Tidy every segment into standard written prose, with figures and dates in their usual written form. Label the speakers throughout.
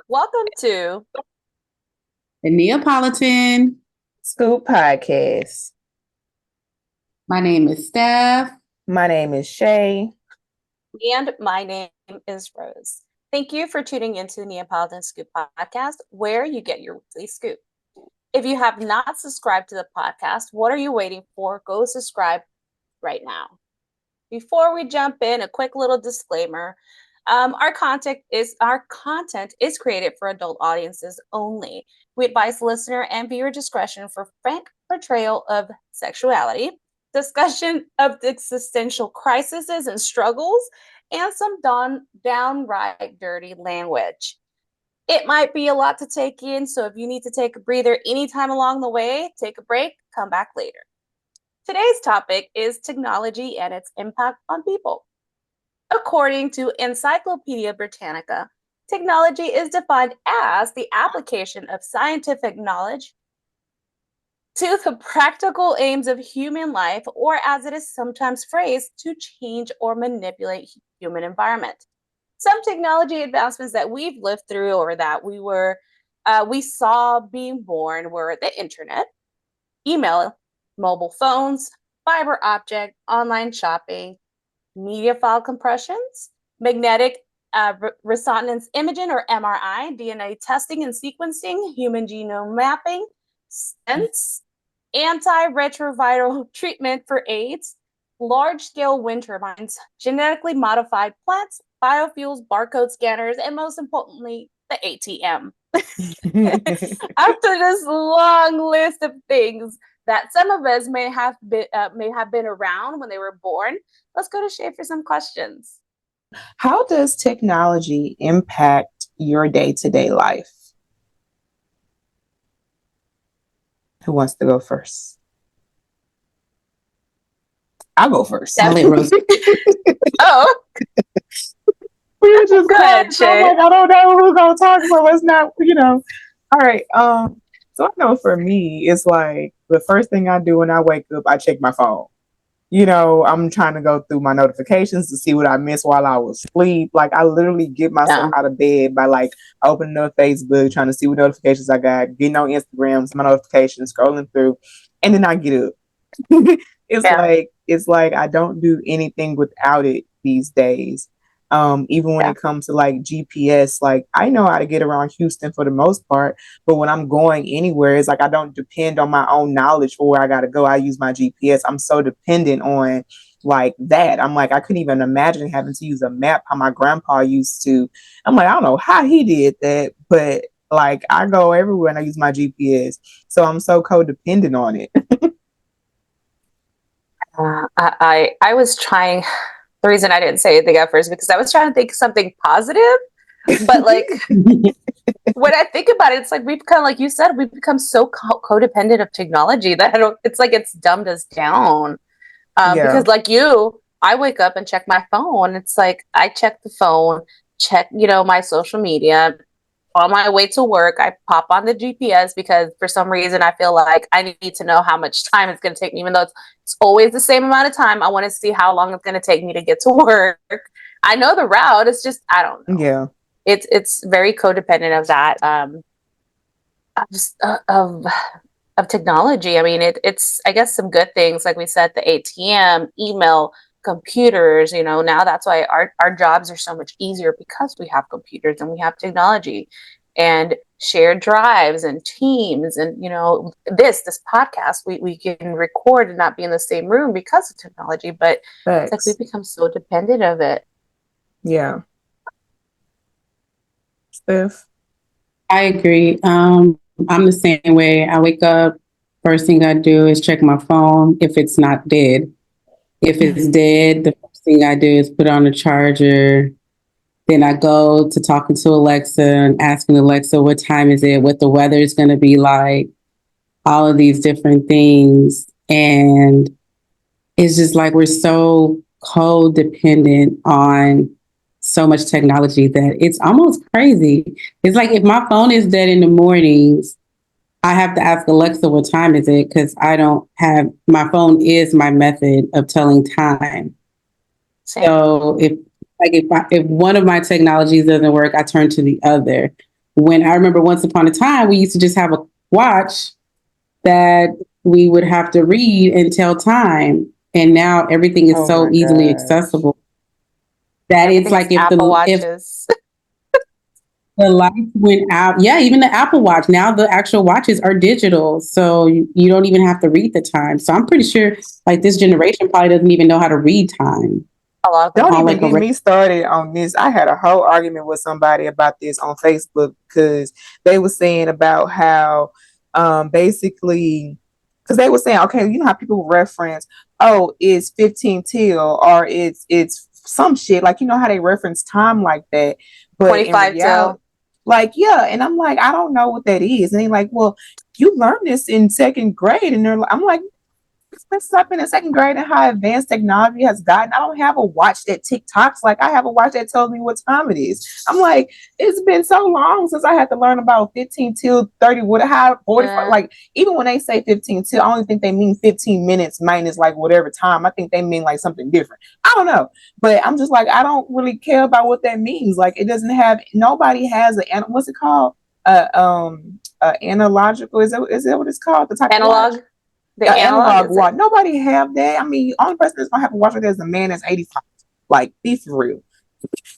Speaker 1: Welcome to
Speaker 2: the Neapolitan
Speaker 3: Scoop Podcast.
Speaker 2: My name is Steph.
Speaker 3: My name is Shay.
Speaker 1: And my name is Rose. Thank you for tuning into the Neapolitan Scoop Podcast, where you get your weekly scoop. If you have not subscribed to the podcast, what are you waiting for? Go subscribe right now. Before we jump in, a quick little disclaimer. Our content is created for adult audiences only. We advise listener and viewer discretion for frank portrayal of sexuality, discussion of existential crises and struggles, and some downright dirty language. It might be a lot to take in, so if you need to take a breather anytime along the way, take a break, come back later. Today's topic is technology and its impact on people. According to Encyclopedia Britannica, technology is defined as the application of scientific knowledge to the practical aims of human life, or as it is sometimes phrased, to change or manipulate human environment. Some technology advancements that we've lived through or that we saw being born were the internet, email, mobile phones, fiber optic, online shopping, media file compressions, magnetic resonance imaging or MRI, DNA testing and sequencing, human genome mapping, stents, antiretroviral treatment for AIDS, large-scale wind turbines, genetically modified plants, biofuels, barcode scanners, and most importantly, the ATM. After this long list of things that some of us may have been around when they were born, let's go to Shay for some questions.
Speaker 3: How does technology impact your day-to-day life? Who wants to go first? I'll go first.
Speaker 2: I'll let Rose.
Speaker 1: Oh.
Speaker 3: We were just
Speaker 1: go ahead, Shay.
Speaker 3: I don't know what we're going to talk about. Let's not, All right. So I know for me, it's like the first thing I do when I wake up, I check my phone. I'm trying to go through my notifications to see what I missed while I was asleep. Like I literally get myself out of bed by like opening up Facebook, trying to see what notifications I got, getting on Instagram, my notifications, scrolling through, and then I get up. It's like I don't do anything without it these days. Even when it comes to like GPS, like I know how to get around Houston for the most part, but when I'm going anywhere, it's like I don't depend on my own knowledge for where I gotta go. I use my GPS. I'm so dependent on like that. I'm like, I couldn't even imagine having to use a map how my grandpa used to. I'm like, I don't know how he did that, but like I go everywhere and I use my GPS. So I'm so codependent on it.
Speaker 1: I was trying. The reason I didn't say anything at first because I was trying to think something positive, but like when I think about it, it's like we've become, like you said, we've become so codependent of technology that it's like it's dumbed us down. Because like you, I wake up and check my phone. It's like I check the phone, check my social media. On my way to work, I pop on the GPS because for some reason I feel like I need to know how much time it's going to take me, even though it's always the same amount of time. I want to see how long it's going to take me to get to work. I know the route. It's just, I don't know.
Speaker 3: Yeah.
Speaker 1: It's very codependent of that, of technology. I mean, it's, I guess some good things, like we said, the ATM, email, computers, now that's why our jobs are so much easier because we have computers and we have technology and shared drives and teams and this podcast we can record and not be in the same room because of technology, but it's like we've become so dependent of it.
Speaker 3: Steph?
Speaker 2: I agree. I'm the same way. I wake up, first thing I do is check my phone if it's not dead. If it's dead, the first thing I do is put on a charger. Then I go to talking to Alexa and asking Alexa what time is it, what the weather is going to be like, all of these different things. And it's just like we're so codependent on so much technology that it's almost crazy. It's like if my phone is dead in the mornings, I have to ask Alexa what time is it, because I don't have, my phone is my method of telling time. So if one of my technologies doesn't work, I turn to the other. when I remember once upon a time, we used to just have a watch that we would have to read and tell time. And now everything is
Speaker 3: Oh
Speaker 2: so
Speaker 3: my
Speaker 2: easily
Speaker 3: gosh.
Speaker 2: accessible that it's
Speaker 1: Everything's
Speaker 2: like
Speaker 1: Apple
Speaker 2: if
Speaker 1: Watches.
Speaker 2: the lights went out, yeah, even the Apple Watch, now the actual watches are digital. So you don't even have to read the time. So I'm pretty sure like this generation probably doesn't even know how to read time.
Speaker 1: A lot of them
Speaker 3: Don't
Speaker 2: On
Speaker 1: don't.
Speaker 3: even
Speaker 2: like a
Speaker 3: get me started on this. I had a whole argument with somebody about this on Facebook because they were saying about how basically because they were saying, okay, you know how people reference, oh, it's 15 till or it's some shit. Like you know how they reference time like that. But in
Speaker 1: 25
Speaker 3: reality,
Speaker 1: till.
Speaker 3: like, yeah, and I'm like, I don't know what that is. And they're like, well, you learned this in second grade. And they're like, I'm like, this up in the second grade and how advanced technology has gotten. I don't have a watch that TikToks like I have a watch that tells me what time it is. I'm like, it's been so long since I had to learn about 15 till 30, what how 45.
Speaker 1: Yeah.
Speaker 3: Like even when they say 15 till, I only think they mean 15 minutes minus like whatever time. I think they mean like something different. I don't know. But I'm just like, I don't really care about what that means. Like it doesn't have nobody has what's it called? Analogical, is that what it's called? The type of watch?
Speaker 1: Analog. The analog
Speaker 3: Analog
Speaker 1: is it?
Speaker 3: watch. Nobody have that. I mean, the only person that's gonna have a watch like that is a man that's 85. Like, be for real.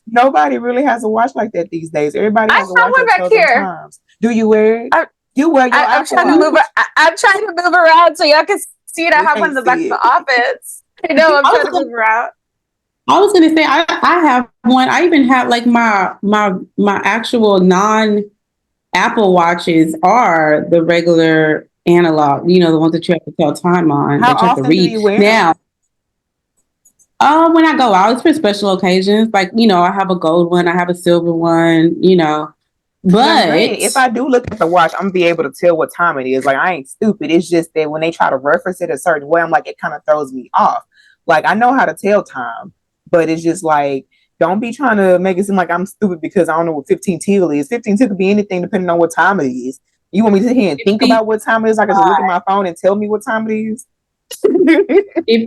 Speaker 3: Nobody really has a watch like that these days. Everybody
Speaker 1: I
Speaker 3: has a
Speaker 1: have
Speaker 3: watch
Speaker 1: one
Speaker 3: that
Speaker 1: back
Speaker 3: tells them
Speaker 1: here.
Speaker 3: times. Do you wear it? You wear your
Speaker 1: I'm
Speaker 3: Apple
Speaker 1: trying to
Speaker 3: Watch.
Speaker 1: move. I'm trying to move around so y'all can see it. I
Speaker 3: We
Speaker 1: have one in
Speaker 3: can't
Speaker 1: the back of
Speaker 3: see
Speaker 1: the
Speaker 3: it.
Speaker 1: office. I know. I'm
Speaker 2: I
Speaker 1: trying
Speaker 2: was
Speaker 1: to
Speaker 2: gonna,
Speaker 1: move around.
Speaker 2: I was gonna say I have one. I even have like my actual non Apple watches are the regular analog, the ones that you have to tell time on,
Speaker 3: How
Speaker 2: that you have to
Speaker 3: often do
Speaker 2: read.
Speaker 3: you wear
Speaker 2: Now,
Speaker 3: them?
Speaker 2: when I go out, it's for special occasions. Like, I have a gold one, I have a silver one,
Speaker 3: Now, granted, if
Speaker 2: but
Speaker 3: I do look at the watch, I'm gonna be able to tell what time it is. Like, I ain't stupid. It's just that when they try to reference it a certain way, I'm like, it kind of throws me off. Like, I know how to tell time, but it's just like, don't be trying to make it seem like I'm stupid because I don't know what 15 till is. 15 till could be anything depending on what time it is. You want me to sit here and think
Speaker 2: 15,
Speaker 3: about what time it is? I can just look at my phone and tell me what time it is.
Speaker 2: 15 to 5,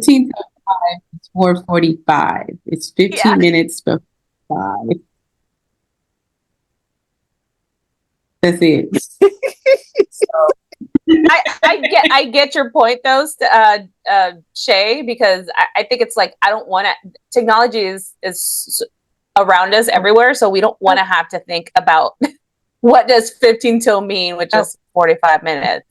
Speaker 2: it's 4:45. It's
Speaker 1: Yeah.
Speaker 2: 15 minutes before 5. That's it.
Speaker 1: I get your point though, Shay, because I think it's like I don't want to. Technology is around us everywhere, so we don't want to have to think about what does 15 till mean, which is 45 minutes.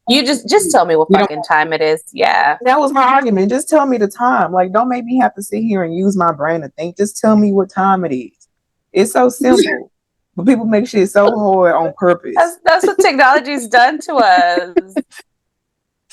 Speaker 1: You just tell me what
Speaker 2: You don't
Speaker 1: fucking time it is. Yeah.
Speaker 3: That was my argument. Just tell me the time. Like, don't make me have to sit here and use my brain to think. Just tell me what time it is. It's so simple. But people make shit so hard on purpose.
Speaker 1: That's what technology's done to us.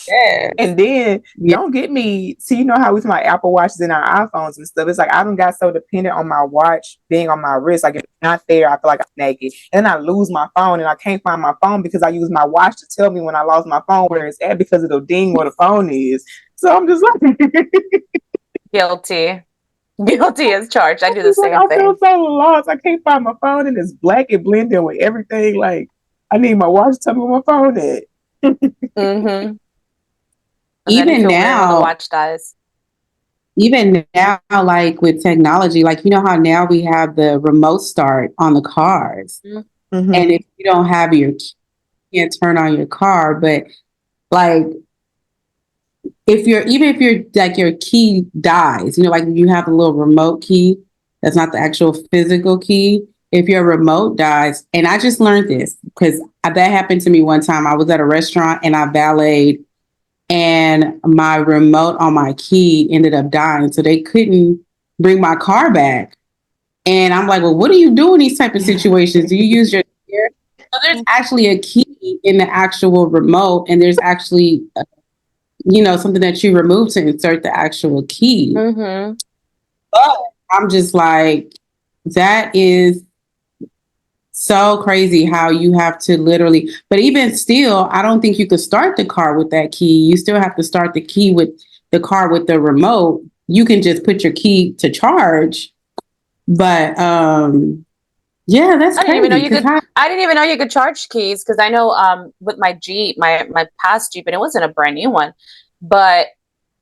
Speaker 2: Yeah.
Speaker 3: And then don't get me. See, you know how we talk about Apple Watches and our iPhones and stuff. It's like I don't got so dependent on my watch being on my wrist. Like if it's not there, I feel like I'm naked. And then I lose my phone and I can't find my phone because I use my watch to tell me when I lost my phone where it's at because it'll ding where the phone is. So I'm just like
Speaker 1: Guilty as charged. I do the same
Speaker 3: I
Speaker 1: thing.
Speaker 3: feel so lost. I can't find my phone and it's black and blending with everything. Like I need my watch to tell me where my phone at.
Speaker 1: Mm-hmm.
Speaker 2: Even now,
Speaker 1: the watch dies.
Speaker 2: Even now, like with technology, like how now we have the remote start on the cars,
Speaker 3: Mm-hmm.
Speaker 2: and if you don't have your key, you can't turn on your car. But like, if your like your key dies, like you have a little remote key that's not the actual physical key. If your remote dies, and I just learned this because that happened to me one time. I was at a restaurant and I valeted, and my remote on my key ended up dying. So they couldn't bring my car back. And I'm like, well, what do you do in these type of situations? Do you use your ear? So there's actually a key in the actual remote, and there's actually, something that you remove to insert the actual key.
Speaker 1: Mm-hmm.
Speaker 2: But I'm just like, that is so crazy how you have to literally, but even still, I don't think you could start the car with that key. You still have to start the car with the remote. You can just put your key to charge. But yeah, that's crazy.
Speaker 1: I didn't even know you could charge keys because I know with my Jeep, my past Jeep, and it wasn't a brand new one, but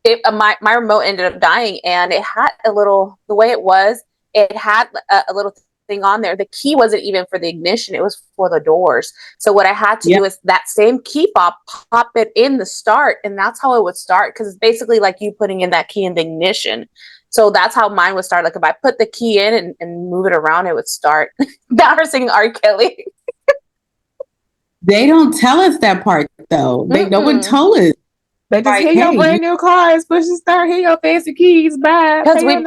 Speaker 1: my remote ended up dying, and it had the way it was, it had a little thing on there. The key wasn't even for the ignition, it was for the doors. So what I had to do is that same key fob, pop it in the start, and that's how it would start, because it's basically like you putting in that key in the ignition. So that's how mine would start. Like if I put the key in and move it around, it would start. Now we're singing R. Kelly.
Speaker 2: They don't tell us that part though. No one told us.
Speaker 3: They just hear your brand new cars, push the start, hear your fancy keys, bye.
Speaker 1: Because we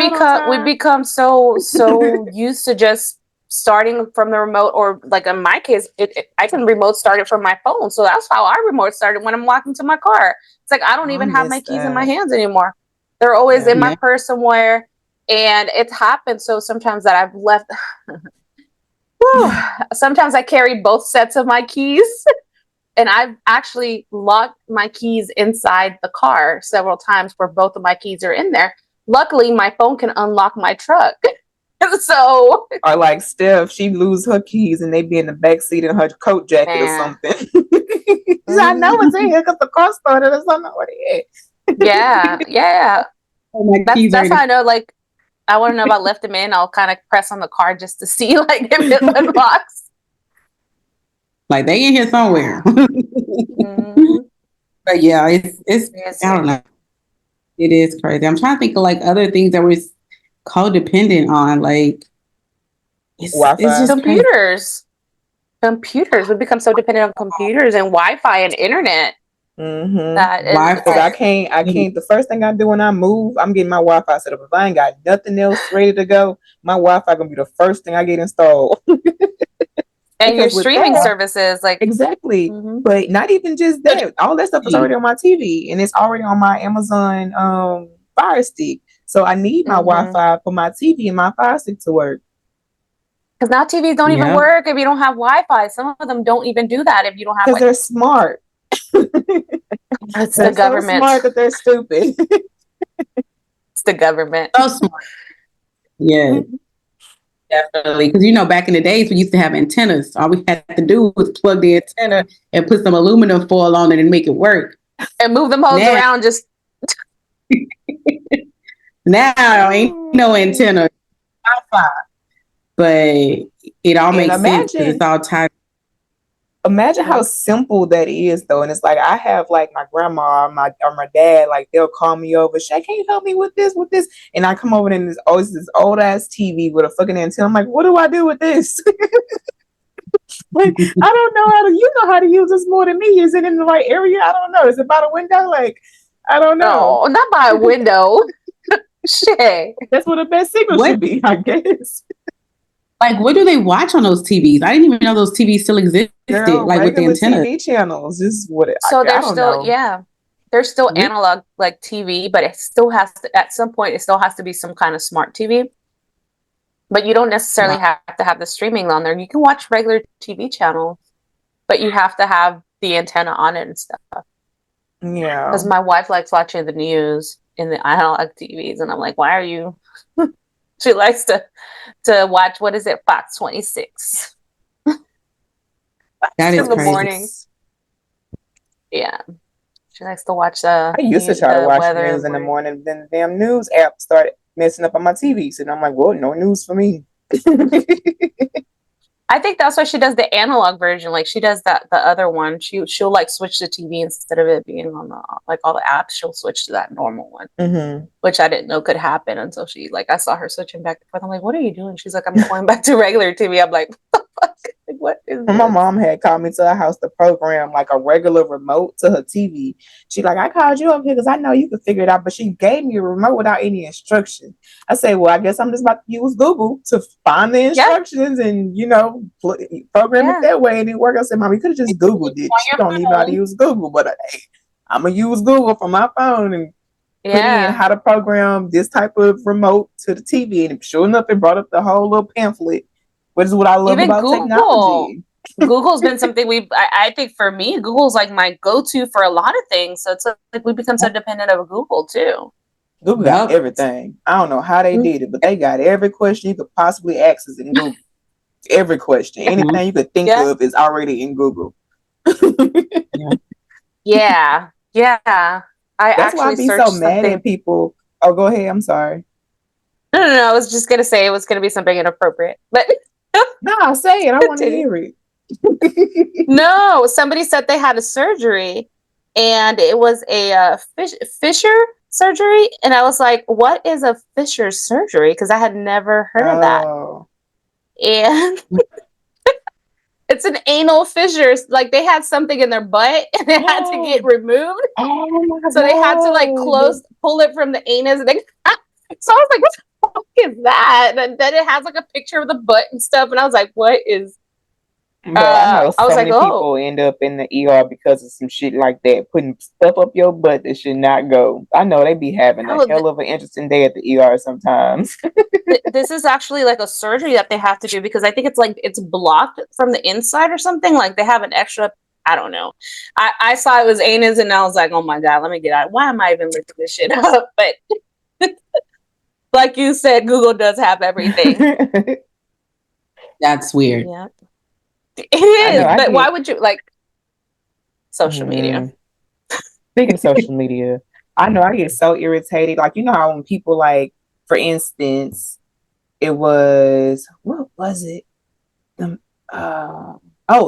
Speaker 1: become so used to just starting from the remote, or like in my case, I can remote start it from my phone. So that's how I remote started when I'm walking to my car. It's like I don't even have my keys in my hands anymore. They're always in my purse somewhere, and it happens. So sometimes that I've left. Sometimes I carry both sets of my keys. And I've actually locked my keys inside the car several times where both of my keys are in there. Luckily, my phone can unlock my truck. So,
Speaker 3: or like Steph, she lose her keys and they be in the back seat in her coat jacket or something. I know it's in here because the car started or something. Where they
Speaker 1: at? Yeah. That's how I know. Like, I want to know if I left them in. I'll kind of press on the car just to see, like, if it unlocks.
Speaker 2: Like they in here somewhere. But yeah, it's I don't know. It is crazy. I'm trying to think of like other things that we're codependent on. Like it's just
Speaker 1: computers. Computers. We become so dependent on computers and Wi-Fi and internet.
Speaker 3: Because I can't. The first thing I do when I move, I'm getting my Wi-Fi set up. If I ain't got nothing else ready to go, my Wi-Fi gonna be the first thing I get installed.
Speaker 1: And your streaming services, like
Speaker 3: exactly, but not even just that. All that stuff is already on my TV, and it's already on my Amazon Fire Stick. So I need my Wi-Fi for my TV and my Fire Stick to work.
Speaker 1: Because now TVs don't even work if you don't have Wi-Fi. Some of them don't even do that if you don't have.
Speaker 3: Because they're smart.
Speaker 1: It's the government.
Speaker 3: So smart that they're stupid.
Speaker 1: It's the government.
Speaker 2: So smart. Yeah. Definitely, because back in the days we used to have antennas. All we had to do was plug the antenna and put some aluminum foil on it and make it work.
Speaker 1: And move them hoes around. Just
Speaker 2: now ain't no antenna, Wi-Fi, but it all makes sense because it's all tied.
Speaker 3: Imagine how simple that is, though. And it's like I have like my grandma or my dad, like they'll call me over. Shay, can you help me with this? And I come over and it's always this old ass TV with a fucking antenna. I'm like, what do I do with this? Like, I don't know how to. You know how to use this more than me. Is it in the right area? I don't know. Is it by the window? Like, I don't know.
Speaker 1: No, not by a window. Shit,
Speaker 3: that's what the best signal should be, I guess.
Speaker 2: Like, what do they watch on those TVs? I didn't even know those TVs still existed.
Speaker 3: Girl,
Speaker 2: like with the antenna
Speaker 3: TV channels is what it.
Speaker 1: So they're still they're still analog like TV, but it still has to, at some point it still has to be some kind of smart TV. But you don't necessarily have to have the streaming on there. You can watch regular TV channels, but you have to have the antenna on it and stuff.
Speaker 3: Yeah,
Speaker 1: because my wife likes watching the news in the analog TVs, and I'm like, why are you? She likes to watch, what is it, Fox 26.
Speaker 2: That is
Speaker 1: in the
Speaker 2: crazy.
Speaker 1: morning. Yeah. She likes to watch I
Speaker 3: used to try to watch news in the morning, then the damn news app started messing up on my TV. So I'm like, well, no news for me.
Speaker 1: I think that's why she does the analog version. Like she does the other one. She'll like switch the TV instead of it being on the like all the apps. She'll switch to that normal one, which I didn't know could happen until I saw her switching back and forth. I'm like, what are you doing? She's like, I'm going back to regular TV. I'm like, what the fuck? Like, what is this?
Speaker 3: My mom had called me to her house to program like a regular remote to her TV. She like, I called you up here because I know you could figure it out, but she gave me a remote without any instruction. I say, well, I guess I'm just about to use Google to find the instructions and program it that way, and it worked. I said, Mom, you could have just Googled it. You don't even know how to use Google, but hey, I'm gonna use Google from my phone and put in how to program this type of remote to the TV, and sure enough, it brought up the whole little pamphlet. Which is what I love about technology.
Speaker 1: Google's been something I think for me, Google's like my go-to for a lot of things. So it's like we become so dependent of Google too.
Speaker 3: Google got everything. I don't know how they did it, but they got every question you could possibly access in Google. Every question. Anything you could think of is already in Google.
Speaker 1: Yeah.
Speaker 3: That's why I be so mad at people. Oh, go ahead. I'm sorry.
Speaker 1: No. I was just gonna say it was gonna be something inappropriate, but
Speaker 3: Nah, say it. I want to hear it.
Speaker 1: No, somebody said they had a surgery, and it was a fissure surgery, and I was like, "What is a fissure surgery?" Because I had never heard of that, and it's an anal fissure. Like they had something in their butt, and it had to get removed.
Speaker 3: Oh my
Speaker 1: So they had to like pull it from the anus. And so I was like, "What the fuck is that?" And then it has like a picture of the butt and stuff, and I was like, "What is?"
Speaker 3: Bro, I know
Speaker 1: I was
Speaker 3: so
Speaker 1: like,
Speaker 3: many
Speaker 1: "Oh."
Speaker 3: people end up in the ER because of some shit like that, putting stuff up your butt that should not go. I know they be having a
Speaker 1: No,
Speaker 3: hell of an interesting day at the ER sometimes.
Speaker 1: this is actually like a surgery that they have to do because I think it's like it's blocked from the inside or something. Like they have an extra. I don't know. I saw it was anus and I was like, oh my god, let me get out. Why am I even looking this shit up? But like you said, Google does have everything.
Speaker 2: That's weird.
Speaker 1: Yeah, it is.
Speaker 3: I
Speaker 1: But why would you like social media?
Speaker 3: Speaking of social media, I know I get so irritated. Like, you know how when people like, for instance, it was what was it?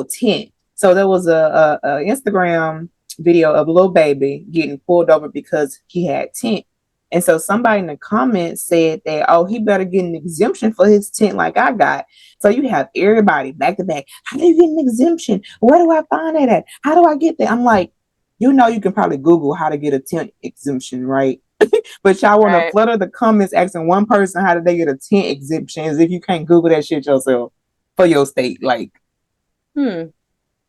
Speaker 3: Tint. So there was a Instagram video of a little baby getting pulled over because he had tint. And so somebody in the comments said that, oh, he better get an exemption for his tint like I got. So you have everybody back to back. How do you get an exemption? Where do I find that at? How do I get that? I'm like, you know, you can probably Google how to get a tint exemption, right? But y'all want to flutter the comments asking one person how did they get a tint exemption as if you can't Google that shit yourself for your state. Like, now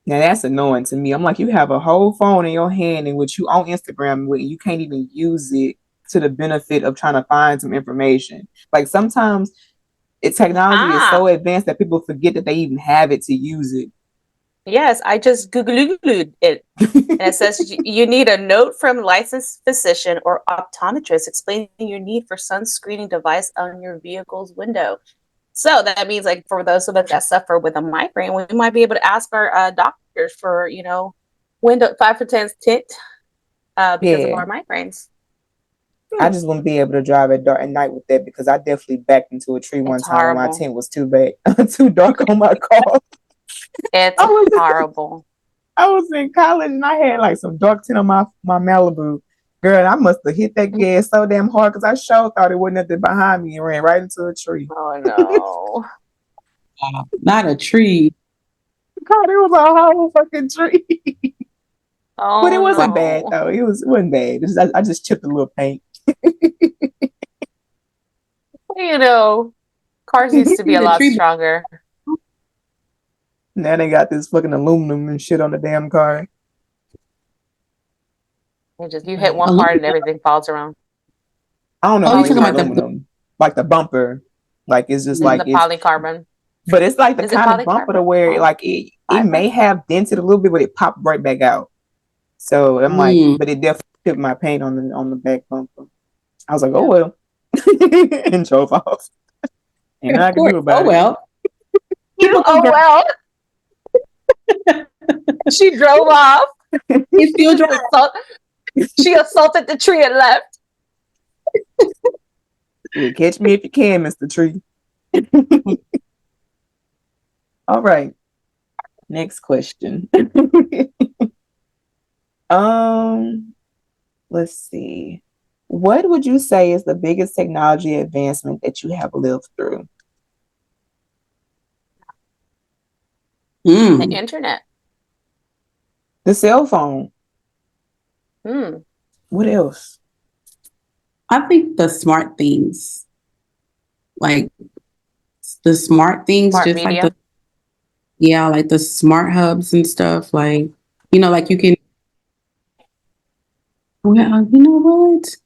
Speaker 3: that's annoying to me. I'm like, you have a whole phone in your hand in which you on Instagram with, and you can't even use it to the benefit of trying to find some information. Like sometimes technology is so advanced that people forget that they even have it to use it.
Speaker 1: Yes, I just Googled it. And it says you need a note from licensed physician or optometrist explaining your need for sun screening device on your vehicle's window. So that means, like, for those of us that suffer with a migraine, we might be able to ask our doctors for, window 5 for 10 tint because of our migraines.
Speaker 3: I just wouldn't be able to drive at night with that because I definitely backed into a tree one time when my tint was too dark on my car.
Speaker 1: It's horrible.
Speaker 3: I was in college and I had like some dark tint on my Malibu. Girl, I must have hit that gas so damn hard because I sure thought it wasn't nothing behind me and ran right into a tree.
Speaker 1: Oh no.
Speaker 2: Not a tree.
Speaker 3: God, it was a whole fucking tree. But it wasn't bad though. It wasn't bad. I just chipped a little paint.
Speaker 1: Cars used to be a lot stronger.
Speaker 3: Now they got this fucking aluminum and shit on the damn car.
Speaker 1: You hit one part and everything falls around.
Speaker 3: I don't know. You're talking about aluminum, like the bumper, like it's just like
Speaker 1: the polycarbon.
Speaker 3: But it's like the kind of bumper to where like it may have dented a little bit, but it popped right back out. So I'm like, but it definitely chipped my paint on the back bumper. I was like, oh well, and drove off. And I can do about it.
Speaker 1: Well. She drove off. She assaulted the tree and left.
Speaker 3: Catch me if you can, Mr. Tree. All right. Next question. Let's see. What would you say is the biggest technology advancement that you have lived through?
Speaker 1: The internet.
Speaker 3: The cell phone. What else?
Speaker 2: I think the smart things. Like the smart things,
Speaker 1: smart
Speaker 2: just
Speaker 1: media.
Speaker 2: like like the smart hubs and stuff. Like, like you can, well, you know what?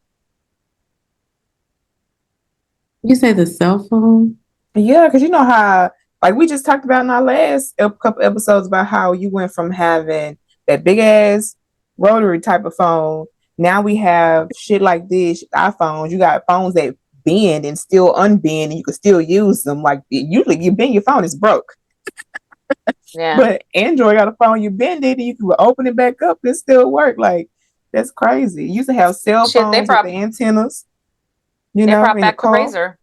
Speaker 2: You say the cell phone?
Speaker 3: Yeah, because you know how, like we just talked about in our last couple episodes about how you went from having that big ass rotary type of phone. Now we have shit like this, iPhones. You got phones that bend and still unbend, and you can still use them. Like usually, you bend your phone, it's broke.
Speaker 1: Yeah.
Speaker 3: But Android got a phone, you bend it, and you can open it back up and still work. Like that's crazy. You used to have cell phones with the antennas.
Speaker 1: They brought back the Razor.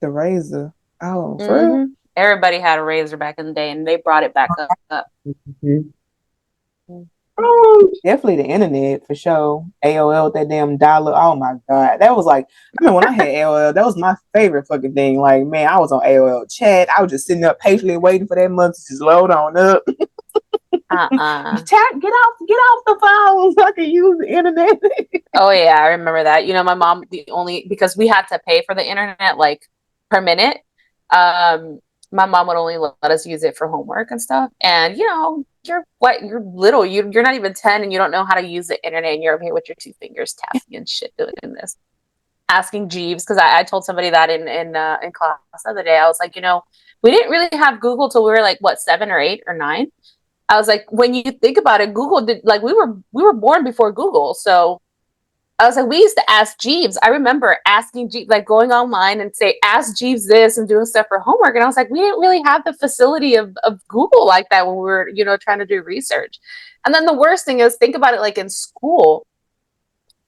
Speaker 3: The Razor. Oh, for real?
Speaker 1: Everybody had a razor back in the day, and they brought it back up.
Speaker 3: Mm-hmm. Definitely the internet for sure. AOL, that damn dollar. Oh my god, that was like. I mean, when I had AOL, that was my favorite fucking thing. Like, man, I was on AOL chat. I was just sitting up patiently waiting for that month to just load on up. Chat, get off the phone so I can use the internet.
Speaker 1: Oh yeah, I remember that. My mom, because we had to pay for the internet like per minute. My mom would only let us use it for homework and stuff. And you're little, you're not even 10, and you don't know how to use the internet, and you're over here with your two fingers tapping and shit doing this, asking Jeeves, because I told somebody that in class the other day. I was like, we didn't really have Google till we were like 7 or 8 or 9. I was like, when you think about it, Google did, like, we were born before Google. So I was like, we used to ask Jeeves. I remember asking Jeeves, like going online and say, ask Jeeves this and doing stuff for homework. And I was like, we didn't really have the facility of Google like that when we were, trying to do research. And then the worst thing is, think about it, like in school.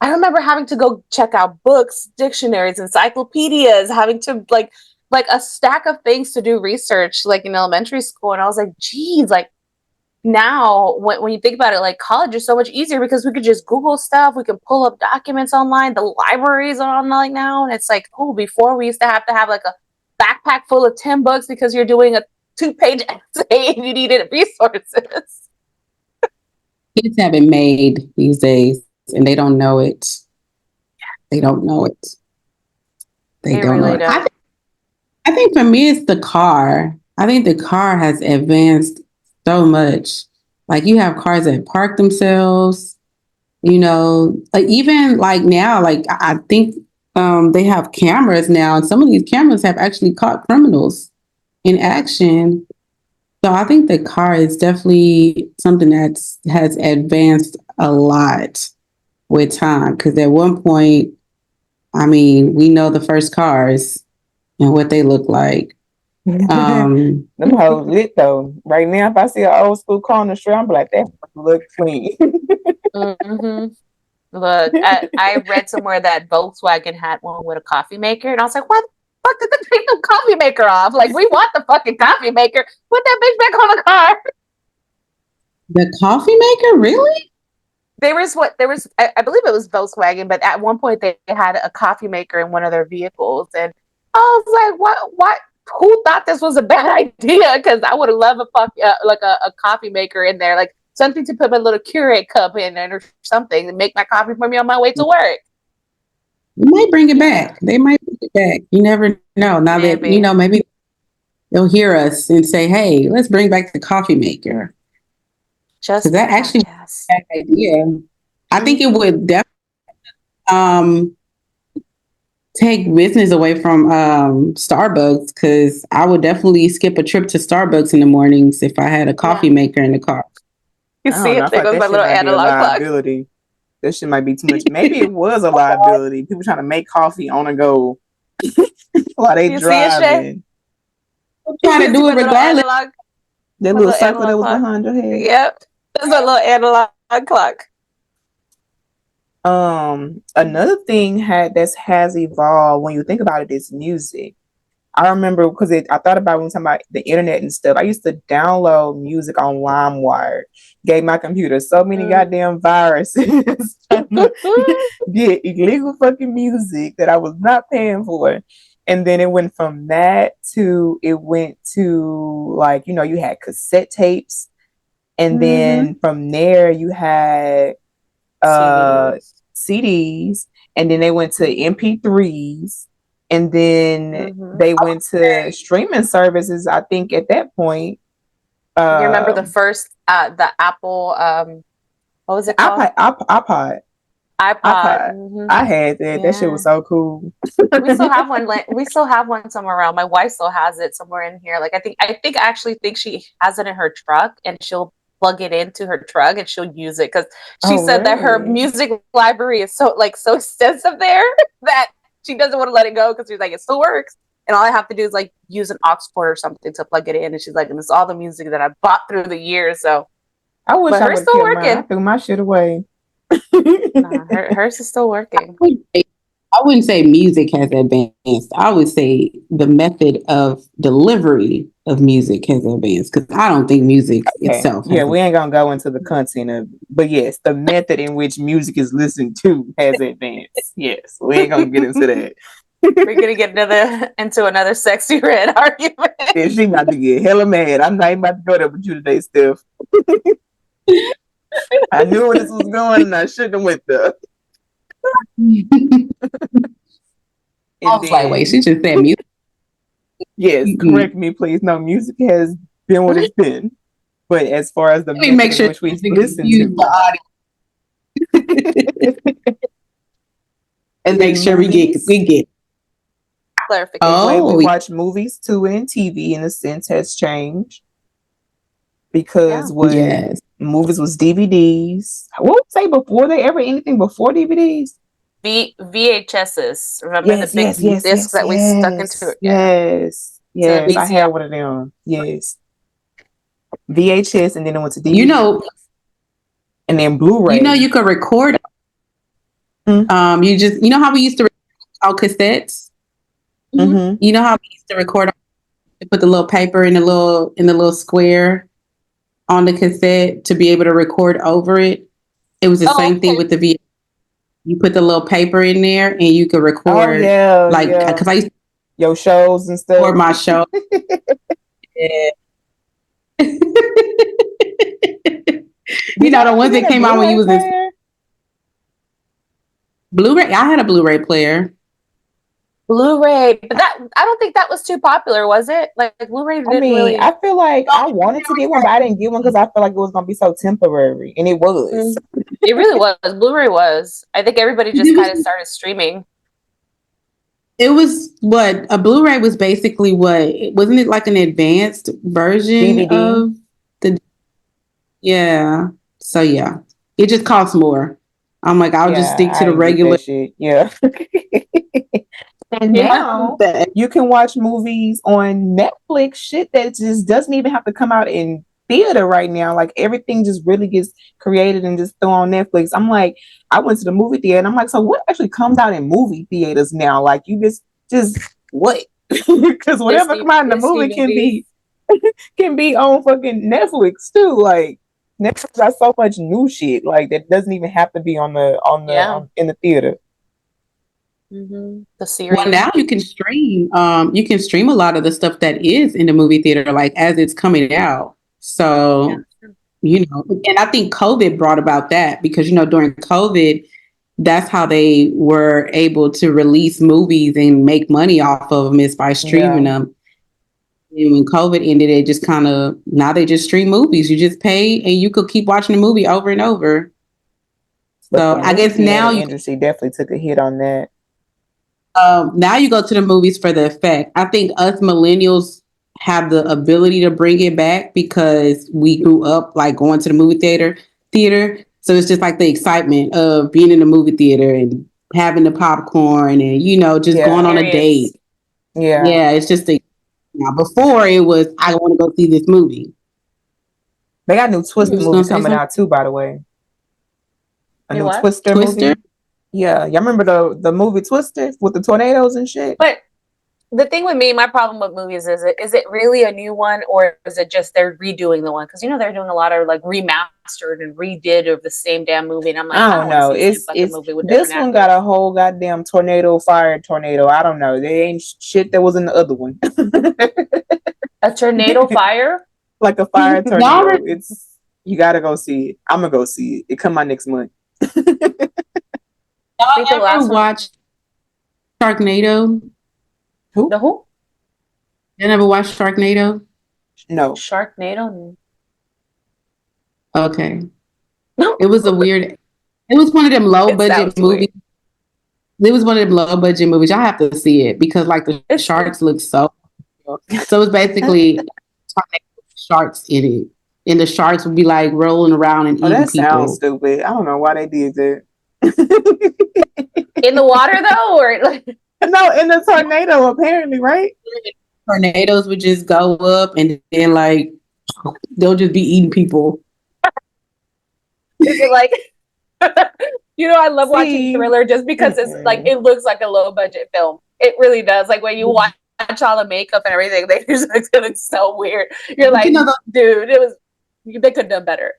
Speaker 1: I remember having to go check out books, dictionaries, encyclopedias, having to like a stack of things to do research, like in elementary school. And I was like, geez, like, now when you think about it, like, college is so much easier because we could just Google stuff, we can pull up documents online, the libraries are online now, and it's like, oh, before we used to have like a backpack full of 10 books because you're doing a 2-page essay and you needed resources.
Speaker 2: Kids have it made these days, and they don't know it. They don't know it. They don't
Speaker 1: really
Speaker 2: know it. I think for me, it's the car. I think the car has advanced so much. Like, you have cars that park themselves, like, even like now, like I think they have cameras now, and some of these cameras have actually caught criminals in action. So I think the car is definitely something that has advanced a lot with time. Because at one point, I mean, we know the first cars and what they look like.
Speaker 3: Them hoes lit though. Right now, if I see an old school car on the street, I'm like, that look clean.
Speaker 1: Mm-hmm. Look, I read somewhere that Volkswagen had one with a coffee maker, and I was like, why the fuck did they take the coffee maker off? Like, we want the fucking coffee maker. Put that bitch back on the car.
Speaker 2: The coffee maker, really?
Speaker 1: There was I believe it was Volkswagen, but at one point they had a coffee maker in one of their vehicles, and I was like, what? Who thought this was a bad idea? Because I would have loved a coffee maker in there, like something to put my little Keurig cup in or something and make my coffee for me on my way to work.
Speaker 2: They might bring it back. You never know. Now that, maybe they'll hear us and say, hey, let's bring back the coffee maker.
Speaker 1: Just
Speaker 2: that actually is a bad idea. I think it would definitely take business away from Starbucks, because I would definitely skip a trip to Starbucks in the mornings if I had a coffee maker in the car.
Speaker 1: You see it? There goes my little analog clock.
Speaker 3: That shit might be too much. Maybe it was a liability. People trying to make coffee on a go while they driving.
Speaker 2: Trying to do it regardless.
Speaker 3: That little circle that was behind your head.
Speaker 1: Yep. That's a little analog clock.
Speaker 3: Another thing has evolved when you think about it is music. I remember because I thought about when we were talking about the internet and stuff. I used to download music on LimeWire. Gave my computer so many goddamn viruses get illegal fucking music that I was not paying for. And then it went from that to like, you had cassette tapes. And then from there you had CDs, and then they went to MP3s, and then they went to streaming services. I think at that point,
Speaker 1: you remember the first the Apple what was it called?
Speaker 3: iPod. I had that. Yeah. That shit was so cool.
Speaker 1: We still have one. We still have one somewhere around. My wife still has it somewhere in here. Like, I actually think she has it in her truck, and she'll plug it into her truck and she'll use it, because she said that her music library is so extensive there that she doesn't want to let it go, because she's like, it still works, and all I have to do is like use an aux port or something to plug it in, and she's like, and it's all the music that I bought through the years. So
Speaker 3: I wish I would still working. I threw my shit away.
Speaker 1: Hers is still working.
Speaker 2: I I wouldn't say music has advanced. I would say the method of delivery of music has advanced because I don't think music
Speaker 3: Okay.
Speaker 2: itself
Speaker 3: Yeah,
Speaker 2: has.
Speaker 3: we ain't gonna go into the content of, but yes, the method in which music is listened to has advanced. Yes, we ain't gonna get into that.
Speaker 1: We're gonna get into another sexy red argument.
Speaker 3: Yeah, she about to get hella mad. I'm not even about to go there with you today, Steph. I knew where this was going, and I shouldn't have went there.
Speaker 2: I was like, wait, she just said music.
Speaker 3: Yes, correct me, please. No, music has been what it's been. But as far as the
Speaker 2: Let me make sure
Speaker 3: which we listen to,
Speaker 2: the audience.
Speaker 3: and
Speaker 2: Make sure we get
Speaker 1: clarification.
Speaker 3: The way we watch movies too and TV in a sense has changed because when movies was DVDs, what would say before they ever anything before DVDs?
Speaker 1: VHSs. Remember the big discs that we stuck into it?
Speaker 3: Yes, I had one of them. Yes, VHS, and then it went to DVD. And then Blu-ray.
Speaker 2: You could record. You know how we used to record cassettes.
Speaker 3: Mm-hmm.
Speaker 2: You know how we used to record. Put the little paper in the little square on the cassette to be able to record over it. It was the same thing with the VHS. You put the little paper in there and you could record. Because I used to
Speaker 3: your shows and stuff.
Speaker 2: Record my show. Yeah. The ones that came out when you was in Blu-ray. I had a Blu-ray player.
Speaker 1: Blu-ray, but I don't think that was too popular, was it? Like Blu-ray didn't really.
Speaker 3: I feel like I wanted to get one, but I didn't get one because I felt like it was gonna be so temporary, and it was.
Speaker 1: It really was. Blu-ray was. I think everybody just kind of started streaming.
Speaker 2: It was what a Blu-ray was basically. Wasn't it like an advanced version DVD of the? Yeah. So yeah, it just costs more. I'm like, I'll just stick to the regular
Speaker 3: shit. Yeah. And now you can watch movies on Netflix, shit that just doesn't even have to come out in theater right now. Like everything just really gets created and just thrown on Netflix. I'm like, I went to the movie theater and I'm like, so what actually comes out in movie theaters now? Like you just what? Because whatever come out in the movie can be on fucking Netflix too. Like Netflix got so much new shit like that doesn't even have to be in the theater.
Speaker 1: Mm-hmm. The series.
Speaker 2: Well, now you can stream. You can stream a lot of the stuff that is in the movie theater, like as it's coming out. So, and I think COVID brought about that because during COVID, that's how they were able to release movies and make money off of them is by streaming them. And when COVID ended, it just kind of now they just stream movies. You just pay and you could keep watching the movie over and over. So I guess now
Speaker 3: the industry definitely took a hit on that.
Speaker 2: Now you go to the movies for the effect. I think us millennials have the ability to bring it back because we grew up like going to the movie theater. So it's just like the excitement of being in the movie theater and having the popcorn and just going on a date. Yeah, it's just now before it was I want to go see this movie.
Speaker 3: They got a new Twister movie coming out too, by the way. A new Twister movie. Yeah, y'all remember the movie Twister with the tornadoes and shit?
Speaker 1: But the thing with me, my problem with movies is it really a new one or is it just they're redoing the one? Because they're doing a lot of like remastered and redid of the same damn movie, and I'm like, I don't know. It's
Speaker 3: this one got a whole goddamn tornado. I don't know. There ain't shit that was in the other one.
Speaker 1: A tornado fire,
Speaker 3: like a fire tornado. You gotta go see it. I'm gonna go see it. It come out next month.
Speaker 2: Y'all ever watch Sharknado?
Speaker 3: Who?
Speaker 1: The who?
Speaker 2: You never watched Sharknado?
Speaker 3: No.
Speaker 1: Sharknado?
Speaker 2: Okay. No. It was It was one of them low budget movies. It was one of them low budget movies. Y'all have to see it because like the sharks look so it's basically sharks in it. And the sharks would be like rolling around and eating
Speaker 3: that
Speaker 2: people.
Speaker 3: Sounds stupid. I don't know why they did that.
Speaker 1: In the water though, or like
Speaker 3: no, in the tornado apparently, right?
Speaker 2: Tornadoes would just go up and then like they'll just be eating people.
Speaker 1: Is it like I love watching Thriller just because it's like it looks like a low budget film. It really does. Like when you watch all the makeup and everything, they just look so weird. You're like, dude, they could have done better.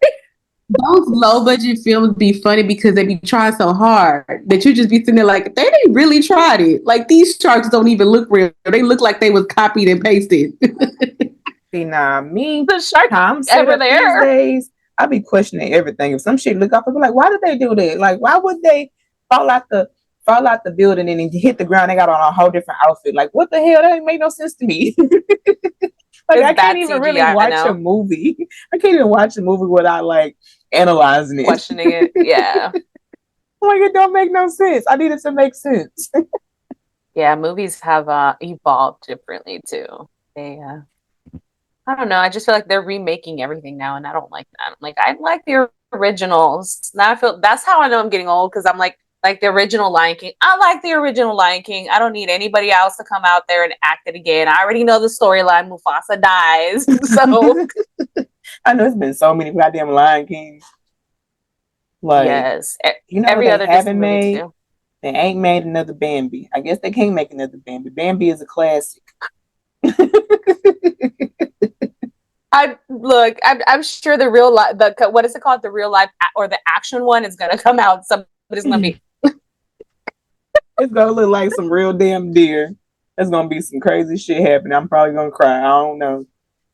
Speaker 2: Those low budget films be funny because they be trying so hard that you just be sitting there like they really tried it. Like these sharks don't even look real. They look like they was copied and pasted.
Speaker 3: See, nah, me,
Speaker 1: the shark
Speaker 3: ever there. These days, I be questioning everything. If some shit look up, I be like, why did they do that? Like, why would they fall out the building and then hit the ground? They got on a whole different outfit. Like, what the hell? That ain't make no sense to me. Like, I can't even really watch a movie. I can't even watch a movie without like analyzing it,
Speaker 1: questioning it. Yeah.
Speaker 3: Like, it don't make no sense. I need it to make sense.
Speaker 1: Yeah, movies have evolved differently too. They I don't know. I just feel like they're remaking everything now, and I don't like that. I like the originals. Now I feel that's how I know I'm getting old, because I'm like the original Lion King. I like the original Lion King. I don't need anybody else to come out there and act it again. I already know the storyline. Mufasa dies, so
Speaker 3: I know it's been so many goddamn Lion Kings. Like,
Speaker 1: yes,
Speaker 3: every other haven't made. Too. They ain't made another Bambi. I guess they can't make another Bambi. Bambi is a classic.
Speaker 1: I'm sure the real life, what is it called? The real life or the action one is gonna come out. Somebody's gonna be.
Speaker 3: It's gonna look like some real damn deer. There's gonna be some crazy shit happening. I'm probably gonna cry. I don't know.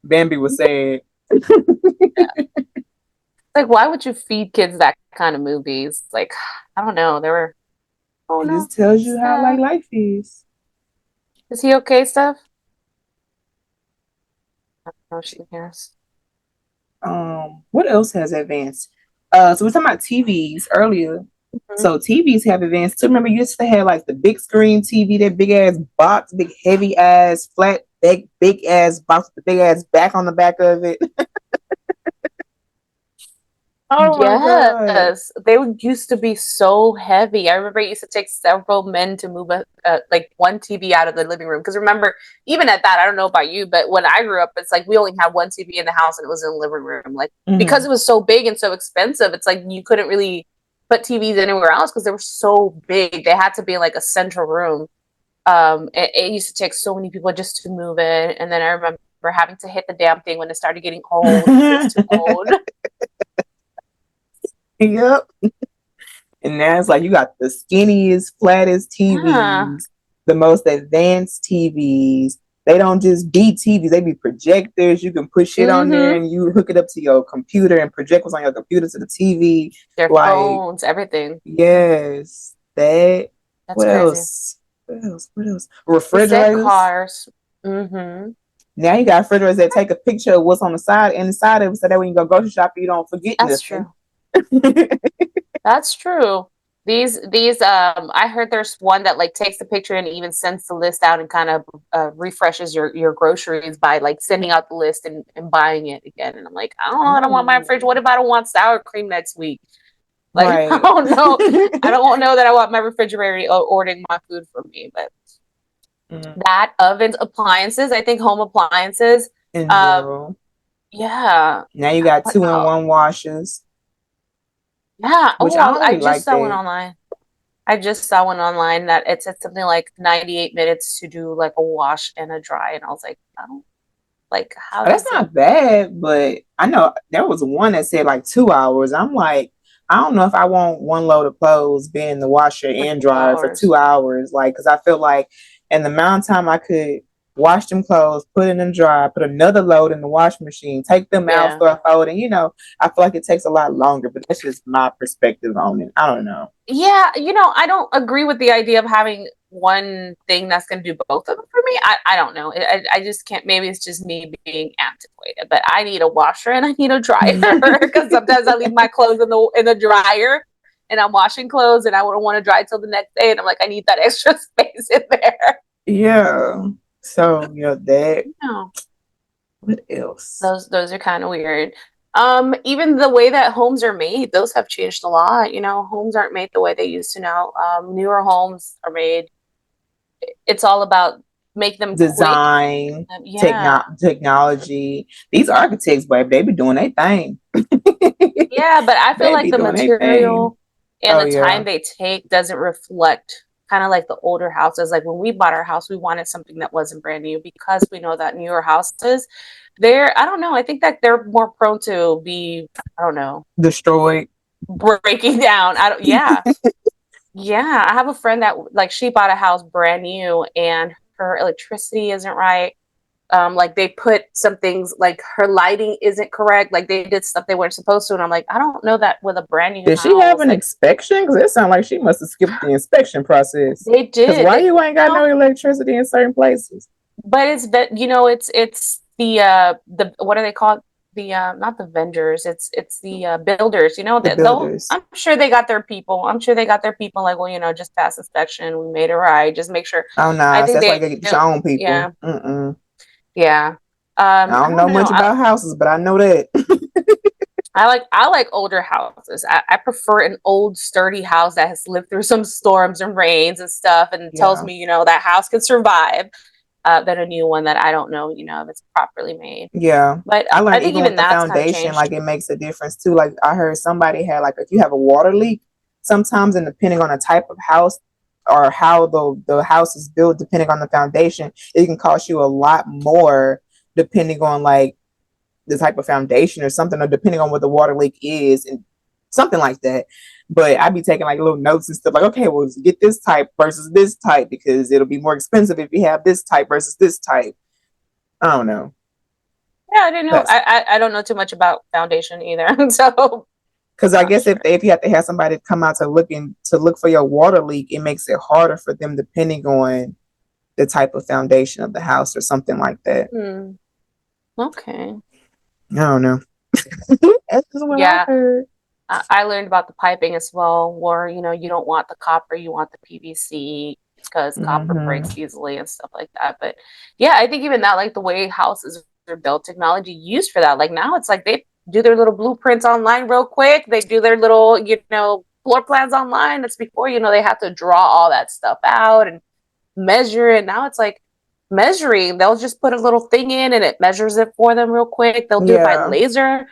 Speaker 3: Bambi was sad.
Speaker 1: Yeah. Like, why would you feed kids that kind of movies? Like, I don't know.
Speaker 3: It just tells you how like life is.
Speaker 1: Is he okay, Steph? I don't know if she hears.
Speaker 3: What else has advanced? So we're talking about TVs earlier. Mm-hmm. So TVs have advanced too. Remember, you used to have like the big screen TV, that big ass box, big heavy ass flat, big ass box with the big ass back on the back of it.
Speaker 1: Oh yes, they used to be so heavy. I remember it used to take several men to move like one TV out of the living room. Because remember, even at that, I don't know about you, but when I grew up, it's like we only had one TV in the house, and it was in the living room. Like because it was so big and so expensive, it's like you couldn't really put TVs anywhere else because they were so big. They had to be in like a central room. It used to take so many people just to move it, and then I remember having to hit the damn thing when it started getting old. It was too old.
Speaker 3: Yep. And now it's like you got the skinniest, flattest TVs, the most advanced TVs. They don't just be TVs, they be projectors. You can put shit on there and you hook it up to your computer and project what's on your computer to the TV.
Speaker 1: Their phones, everything.
Speaker 3: Yes. That's what
Speaker 1: crazy.
Speaker 3: Else? What else? Refrigerators.
Speaker 1: Cars. Mm-hmm.
Speaker 3: Now you got refrigerators that take a picture of what's on the side and inside of it, so that when you go grocery shopping, you don't forget
Speaker 1: That's
Speaker 3: nothing.
Speaker 1: True. That's true. These I heard there's one that like takes the picture and even sends the list out and kind of refreshes your groceries by like sending out the list and buying it again. And I'm like, I don't want my fridge. What if I don't want sour cream next week? Like, right. I don't know. I don't know that I want my refrigerator ordering my food for me, but that, ovens, appliances, I think home appliances
Speaker 3: in general.
Speaker 1: Yeah.
Speaker 3: Now you got 2-in-1 washers.
Speaker 1: Yeah. I just saw one online. I just saw one online that it said something like 98 minutes to do like a wash and a dry. And I was like, oh, like how?
Speaker 3: That's not bad, but I know there was one that said like 2 hours. I'm like, I don't know if I want one load of clothes being in the washer and dryer for 2 hours. Like, because I feel like in the amount of time I could wash them clothes, put it in the dryer, put another load in the washing machine, take them out, start folding. I feel like it takes a lot longer, but that's just my perspective on it. I don't know.
Speaker 1: Yeah, I don't agree with the idea of having one thing that's going to do both of them for me. I don't know. I just can't. Maybe it's just me being antiquated, but I need a washer and I need a dryer because sometimes I leave my clothes in the dryer and I'm washing clothes and I don't want to dry till the next day. And I'm like, I need that extra space in there.
Speaker 3: Yeah. So, that. Yeah. What else?
Speaker 1: Those are kind of weird. Even the way that homes are made, those have changed a lot. Homes aren't made the way they used to now. Newer homes are made. It's all about make them
Speaker 3: design, technology. These architects, babe, they be doing their thing.
Speaker 1: Yeah, but I feel like the material and
Speaker 3: Oh
Speaker 1: the time
Speaker 3: yeah.
Speaker 1: they take doesn't reflect kind of like the older houses. Like when we bought our house, we wanted something that wasn't brand new because we know that newer houses, I don't know, I think that they're more prone to be, I don't know,
Speaker 3: Destroyed.
Speaker 1: breaking down. Yeah. Yeah. I have a friend that like she bought a house brand new and her electricity isn't right. Like they put some things like her lighting isn't correct. Like they did stuff they weren't supposed to. And I'm like, I don't know that with a brand new
Speaker 3: Did she have
Speaker 1: house.
Speaker 3: an
Speaker 1: Like
Speaker 3: inspection? Because it sounds like she must have skipped the inspection process.
Speaker 1: they
Speaker 3: Because
Speaker 1: did.
Speaker 3: why you ain't got no electricity in certain places?
Speaker 1: But it's that it's the what are they called? The not the vendors, it's the builders,
Speaker 3: The
Speaker 1: that they'll
Speaker 3: builders.
Speaker 1: I'm sure they got their people. I'm sure they got their people like, well, just pass inspection, we made it right. Just make sure.
Speaker 3: Oh
Speaker 1: I
Speaker 3: nah, so
Speaker 1: think
Speaker 3: that's why you
Speaker 1: they
Speaker 3: gotta get your own people.
Speaker 1: yeah,
Speaker 3: Mm-mm.
Speaker 1: yeah.
Speaker 3: I
Speaker 1: I
Speaker 3: don't
Speaker 1: don't
Speaker 3: know
Speaker 1: know.
Speaker 3: much about houses, but I know that.
Speaker 1: I like older houses. I prefer an old sturdy house that has lived through some storms and rains and stuff and tells
Speaker 3: Yeah.
Speaker 1: me, that house can survive, than a new one that I don't know, if it's properly made.
Speaker 3: Yeah.
Speaker 1: But
Speaker 3: I
Speaker 1: I
Speaker 3: learned
Speaker 1: think
Speaker 3: even with
Speaker 1: even
Speaker 3: the
Speaker 1: that's kind of
Speaker 3: foundation,
Speaker 1: changed.
Speaker 3: like it makes a difference too. Like I heard somebody had like if you have a water leak, sometimes and depending on the type of house or how the house is built, depending on the foundation, it can cost you a lot more depending on like the type of foundation or something, or depending on what the water leak is and something like that. But I'd be taking like little notes and stuff like, okay, well, get this type versus this type because it'll be more expensive if you have this type versus this type. I don't know.
Speaker 1: Yeah, I didn't know.
Speaker 3: That's
Speaker 1: I don't know too much about foundation either, so
Speaker 3: because I
Speaker 1: not
Speaker 3: guess
Speaker 1: sure.
Speaker 3: if you have to have somebody come out to look for your water leak, it makes it harder for them depending on the type of foundation of the house or something like that.
Speaker 1: Okay.
Speaker 3: I don't know. That's just what I
Speaker 1: Yeah,
Speaker 3: heard.
Speaker 1: I learned about the piping as well, where you don't want the copper, you want the PVC because copper
Speaker 3: Mm-hmm.
Speaker 1: breaks easily and stuff like that. But yeah, I think even that, like the way houses are built, technology used for that. Like now, it's like they do their little blueprints online real quick. They do their little, floor plans online. That's before they have to draw all that stuff out and measure it. Now it's like measuring. They'll just put a little thing in and it measures it for them real quick. They'll do it by
Speaker 3: Yeah.
Speaker 1: laser.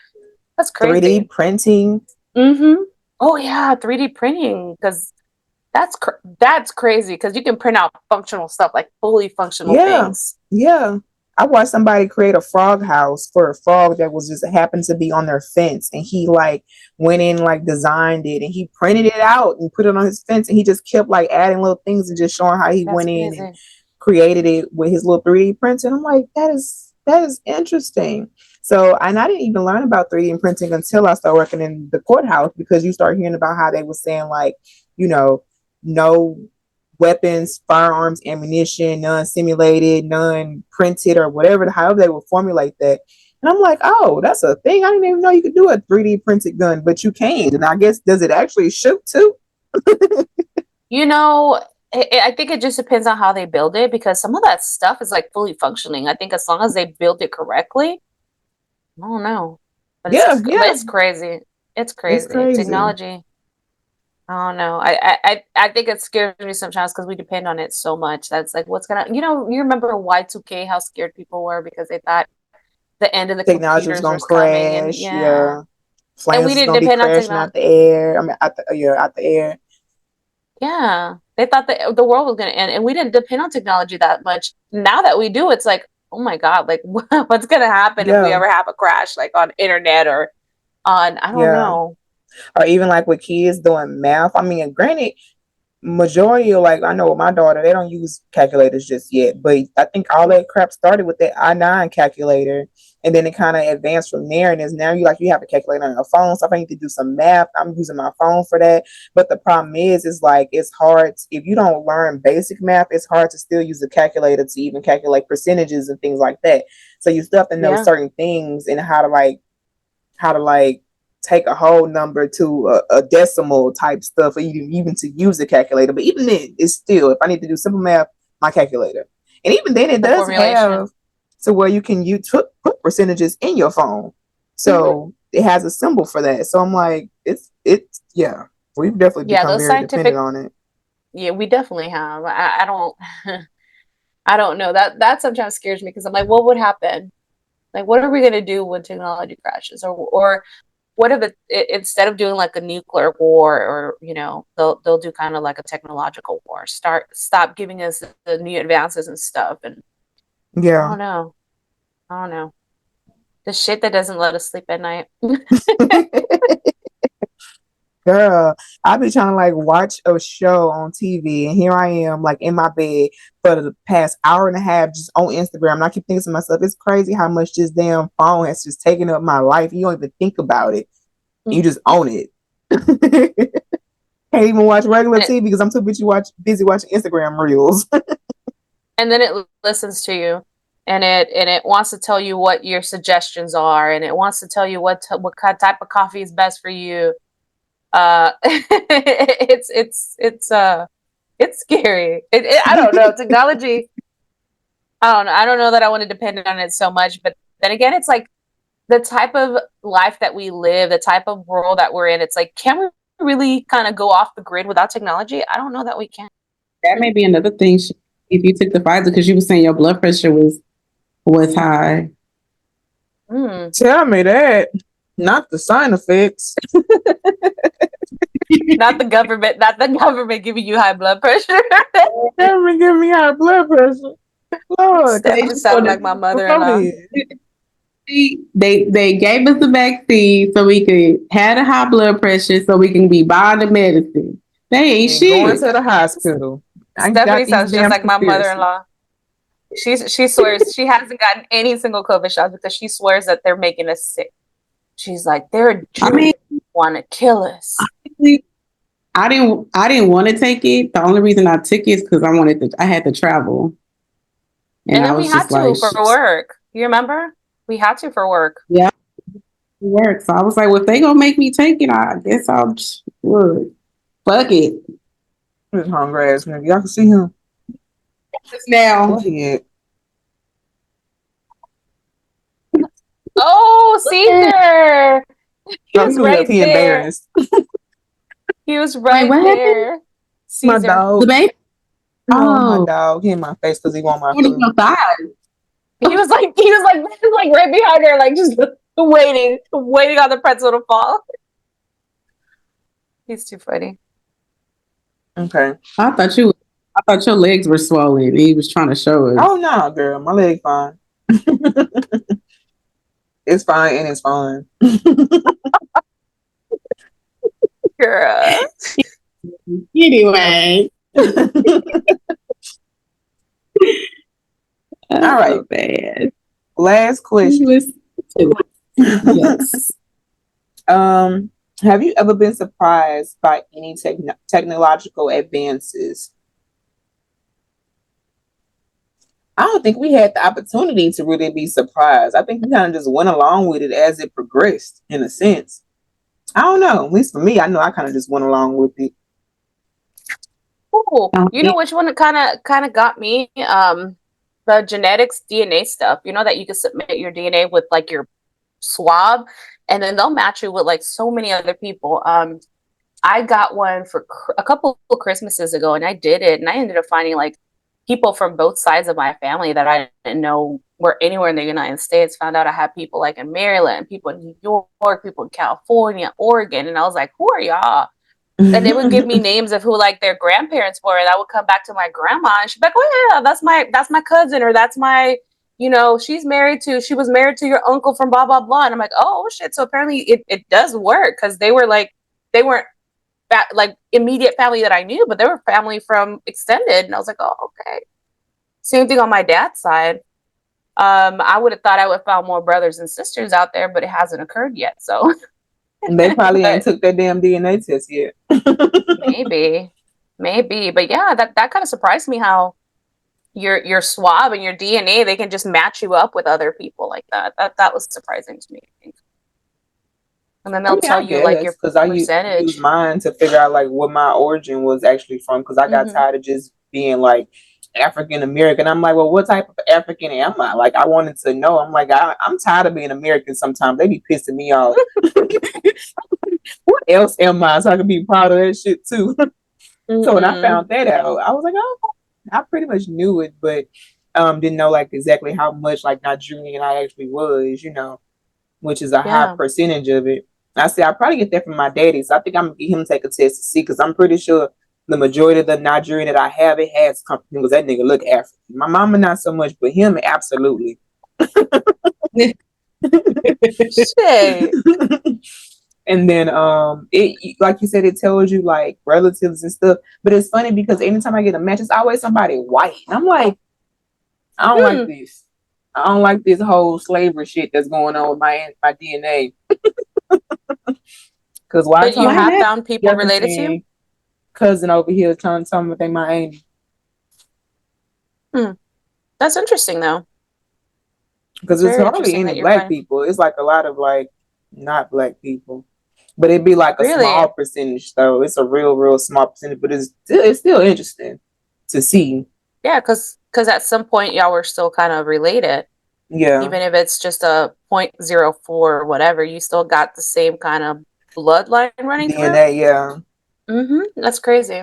Speaker 1: That's
Speaker 3: 3D
Speaker 1: crazy.
Speaker 3: printing.
Speaker 1: Oh yeah, 3D printing because that's crazy because you can print out functional stuff like fully functional
Speaker 3: Yeah,
Speaker 1: things.
Speaker 3: yeah. I watched somebody create a frog house for a frog that was just happened to be on their fence, and he like went in like designed it, and he printed it out and put it on his fence, and he just kept like adding little things and just showing how he
Speaker 1: That's
Speaker 3: went in and
Speaker 1: crazy.
Speaker 3: created it with his little 3D prints. And I'm like, that is interesting. So, and I didn't even learn about 3D printing until I started working in the courthouse because you start hearing about how they were saying like, you know, no weapons, firearms, ammunition, none simulated, none printed, or whatever, however they would formulate that. And I'm like, oh, that's a thing. I didn't even know you could do a 3D printed gun, but you can. And I guess, does it actually shoot too?
Speaker 1: You know, I think it just depends on how they build it because some of that stuff is like fully functioning. I think as long as they build it correctly, I don't know, but
Speaker 3: Yeah, yeah.
Speaker 1: it's crazy. It's
Speaker 3: It's
Speaker 1: crazy
Speaker 3: crazy.
Speaker 1: technology. I don't know. I think it scares me sometimes because we depend on it so much. That's like what's gonna you remember Y2K, how scared people were because they thought the end of the
Speaker 3: Technology was
Speaker 1: computers
Speaker 3: gonna
Speaker 1: was coming, and
Speaker 3: crash.
Speaker 1: yeah,
Speaker 3: Yeah.
Speaker 1: and
Speaker 3: Planes
Speaker 1: we
Speaker 3: is
Speaker 1: didn't
Speaker 3: gonna be
Speaker 1: depend on
Speaker 3: crashing out
Speaker 1: technology.
Speaker 3: the air. I mean, out the air.
Speaker 1: Yeah, they thought that the world was gonna end, and we didn't depend on technology that much. Now that we do, it's like, oh my God, like what's gonna happen if we
Speaker 3: Yeah,
Speaker 1: ever have a crash, like on internet or on I don't
Speaker 3: yeah.
Speaker 1: know.
Speaker 3: Or even like with kids doing math. I mean, granted, majority of like I know with my daughter, they don't use calculators just yet, but I think all that crap started with that I9 calculator, and then it kind of advanced from there. And is now you have a calculator on your phone. So if I need to do some math, I'm using my phone for that. But the problem is like it's hard if you don't learn basic math. It's hard to still use a calculator to even calculate percentages and things like that. So you still have to know
Speaker 1: Yeah,
Speaker 3: certain things and how to like take a whole number to a decimal type stuff, or even to use a calculator. But even then, it's still if I need to do simple math, my calculator. And even then, it
Speaker 1: the
Speaker 3: does
Speaker 1: formulation.
Speaker 3: have to where you can put percentages in your phone,
Speaker 1: Hmm.
Speaker 3: so it has a symbol for that. So I'm like, it's yeah, we've definitely
Speaker 1: Yeah,
Speaker 3: become
Speaker 1: those
Speaker 3: very dependent
Speaker 1: scientific.
Speaker 3: on it.
Speaker 1: Yeah, we definitely have. I don't. I don't know. That sometimes scares me because I'm like, what would happen? Like, what are we gonna do when technology crashes, or what if instead of doing like a nuclear war, or they'll do kind of like a technological war, stop giving us the new advances and stuff. And
Speaker 3: Yeah.
Speaker 1: I don't know the shit that doesn't let us sleep at night.
Speaker 3: Girl, I be trying to like watch a show on TV, and here I am like in my bed for the past hour and a half just on Instagram. And I keep thinking to myself, it's crazy how much this damn phone has just taken up my life. You don't even think about it. You just own it. Can't even watch regular TV because I'm too busy watching Instagram reels.
Speaker 1: And then it listens to you, and it wants to tell you what your suggestions are, and it wants to tell you what type of coffee is best for you. It's scary. I don't know, technology. I don't know that I want to depend on it so much, but then again, it's like the type of life that we live, the type of world that we're in. It's like, can we really kind of go off the grid without technology? I don't know that we can.
Speaker 2: That may be another thing. If you took the Pfizer, because you were saying your blood pressure was high.
Speaker 3: Tell me that. Not the side effects.
Speaker 1: Not the government giving you high blood pressure.
Speaker 3: Government giving me high blood pressure. Lord,
Speaker 1: they just sound like my mother-in-law.
Speaker 2: They gave us the vaccine so we could have a high blood pressure so we can be buying the medicine. They ain't shit.
Speaker 3: Going to the hospital.
Speaker 1: Stephanie sounds just like my mother-in-law. She swears she hasn't gotten any single COVID shots because she swears that they're making us sick. She's like, they're want to kill us.
Speaker 2: I didn't want to take it. The only reason I took it is because I had to travel.
Speaker 1: And then we had to for work. You remember? We had to for work.
Speaker 2: Yeah, work. So I was like, well, if they gonna make me take it, I guess I'll just work. Fuck it.
Speaker 3: This hungry ass nigga. Y'all can see him.
Speaker 2: Now.
Speaker 1: Oh, Caesar! He was right there.
Speaker 3: Embarrassed.
Speaker 1: He was right there.
Speaker 3: Caesar. My dog.
Speaker 2: The baby?
Speaker 3: Oh, my dog. He in my face because he want my food.
Speaker 1: He was like right behind her, like just waiting on the pretzel to fall. He's too funny.
Speaker 3: Okay.
Speaker 2: I thought your legs were swollen and he was trying to show us.
Speaker 3: Oh no, girl. My leg fine. It's fine and it's fine.
Speaker 1: Girl.
Speaker 2: Anyway.
Speaker 3: All right.
Speaker 2: Bad.
Speaker 3: Last question.
Speaker 2: Yes.
Speaker 3: Have you ever been surprised by any technological advances? I don't think we had the opportunity to really be surprised. I think we kind of just went along with it as it progressed, in a sense. I don't know. At least for me, I know I kind of just went along with it.
Speaker 1: Ooh, you know which one kind of got me? The genetics DNA stuff. You know that you can submit your DNA with like your swab, and then they'll match you with like so many other people. I got one for a couple of Christmases ago, and I did it, and I ended up finding like people from both sides of my family that I didn't know were anywhere in the United States. Found out I had people like in Maryland, people in New York, people in California, Oregon, and I was like, who are y'all? And they would give me names of who like their grandparents were, and I would come back to my grandma, and she'd be like, oh yeah, that's my cousin, or that's my, she was married to your uncle from blah blah blah. And I'm like, oh shit. So apparently it does work, because they weren't like immediate family that I knew, but they were family from extended. And I was like, oh, okay. Same thing on my dad's side. I would have thought I would have found more brothers and sisters out there, but it hasn't occurred yet. So
Speaker 3: they probably ain't took that damn DNA test yet.
Speaker 1: maybe. But yeah, that kind of surprised me how your swab and your DNA, they can just match you up with other people like that. That was surprising to me. And then they'll tell you like your percentage.
Speaker 3: I use mine to figure out like what my origin was actually from, because I got tired of just being like African American. I'm like, well, what type of African am I? Like, I wanted to know. I'm like, I'm tired of being American sometimes. They be pissing me off. What else am I? So I can be proud of that shit too. So when I found that out, I was like, oh, I pretty much knew it, but didn't know like exactly how much like Nigerian I actually was, which is a high percentage of it. I said, I probably get that from my daddy. So I think I'm going to get him to take a test to see, because I'm pretty sure the majority of the Nigerian that I have, it has come from him, because that nigga look African. My mama, not so much, but him, absolutely.
Speaker 1: Shit.
Speaker 3: And then it, like you said, it tells you like relatives and stuff. But it's funny because anytime I get a match, it's always somebody white. And I'm like, I don't like this. I don't like this whole slavery shit that's going on with my DNA. Because why?
Speaker 1: But you have found people related to you?
Speaker 3: Cousin over here trying to tell me they my auntie.
Speaker 1: That's interesting though.
Speaker 3: Because it's hardly any black people. It's like a lot of like not black people. But it'd be like a small percentage though. It's a real small percentage, but it's still interesting to see.
Speaker 1: Yeah, because at some point y'all were still kind of related.
Speaker 3: Yeah.
Speaker 1: Even if it's just a 0.04 or whatever, you still got the same kind of bloodline running
Speaker 3: DNA,
Speaker 1: through.
Speaker 3: yeah.
Speaker 1: That's crazy.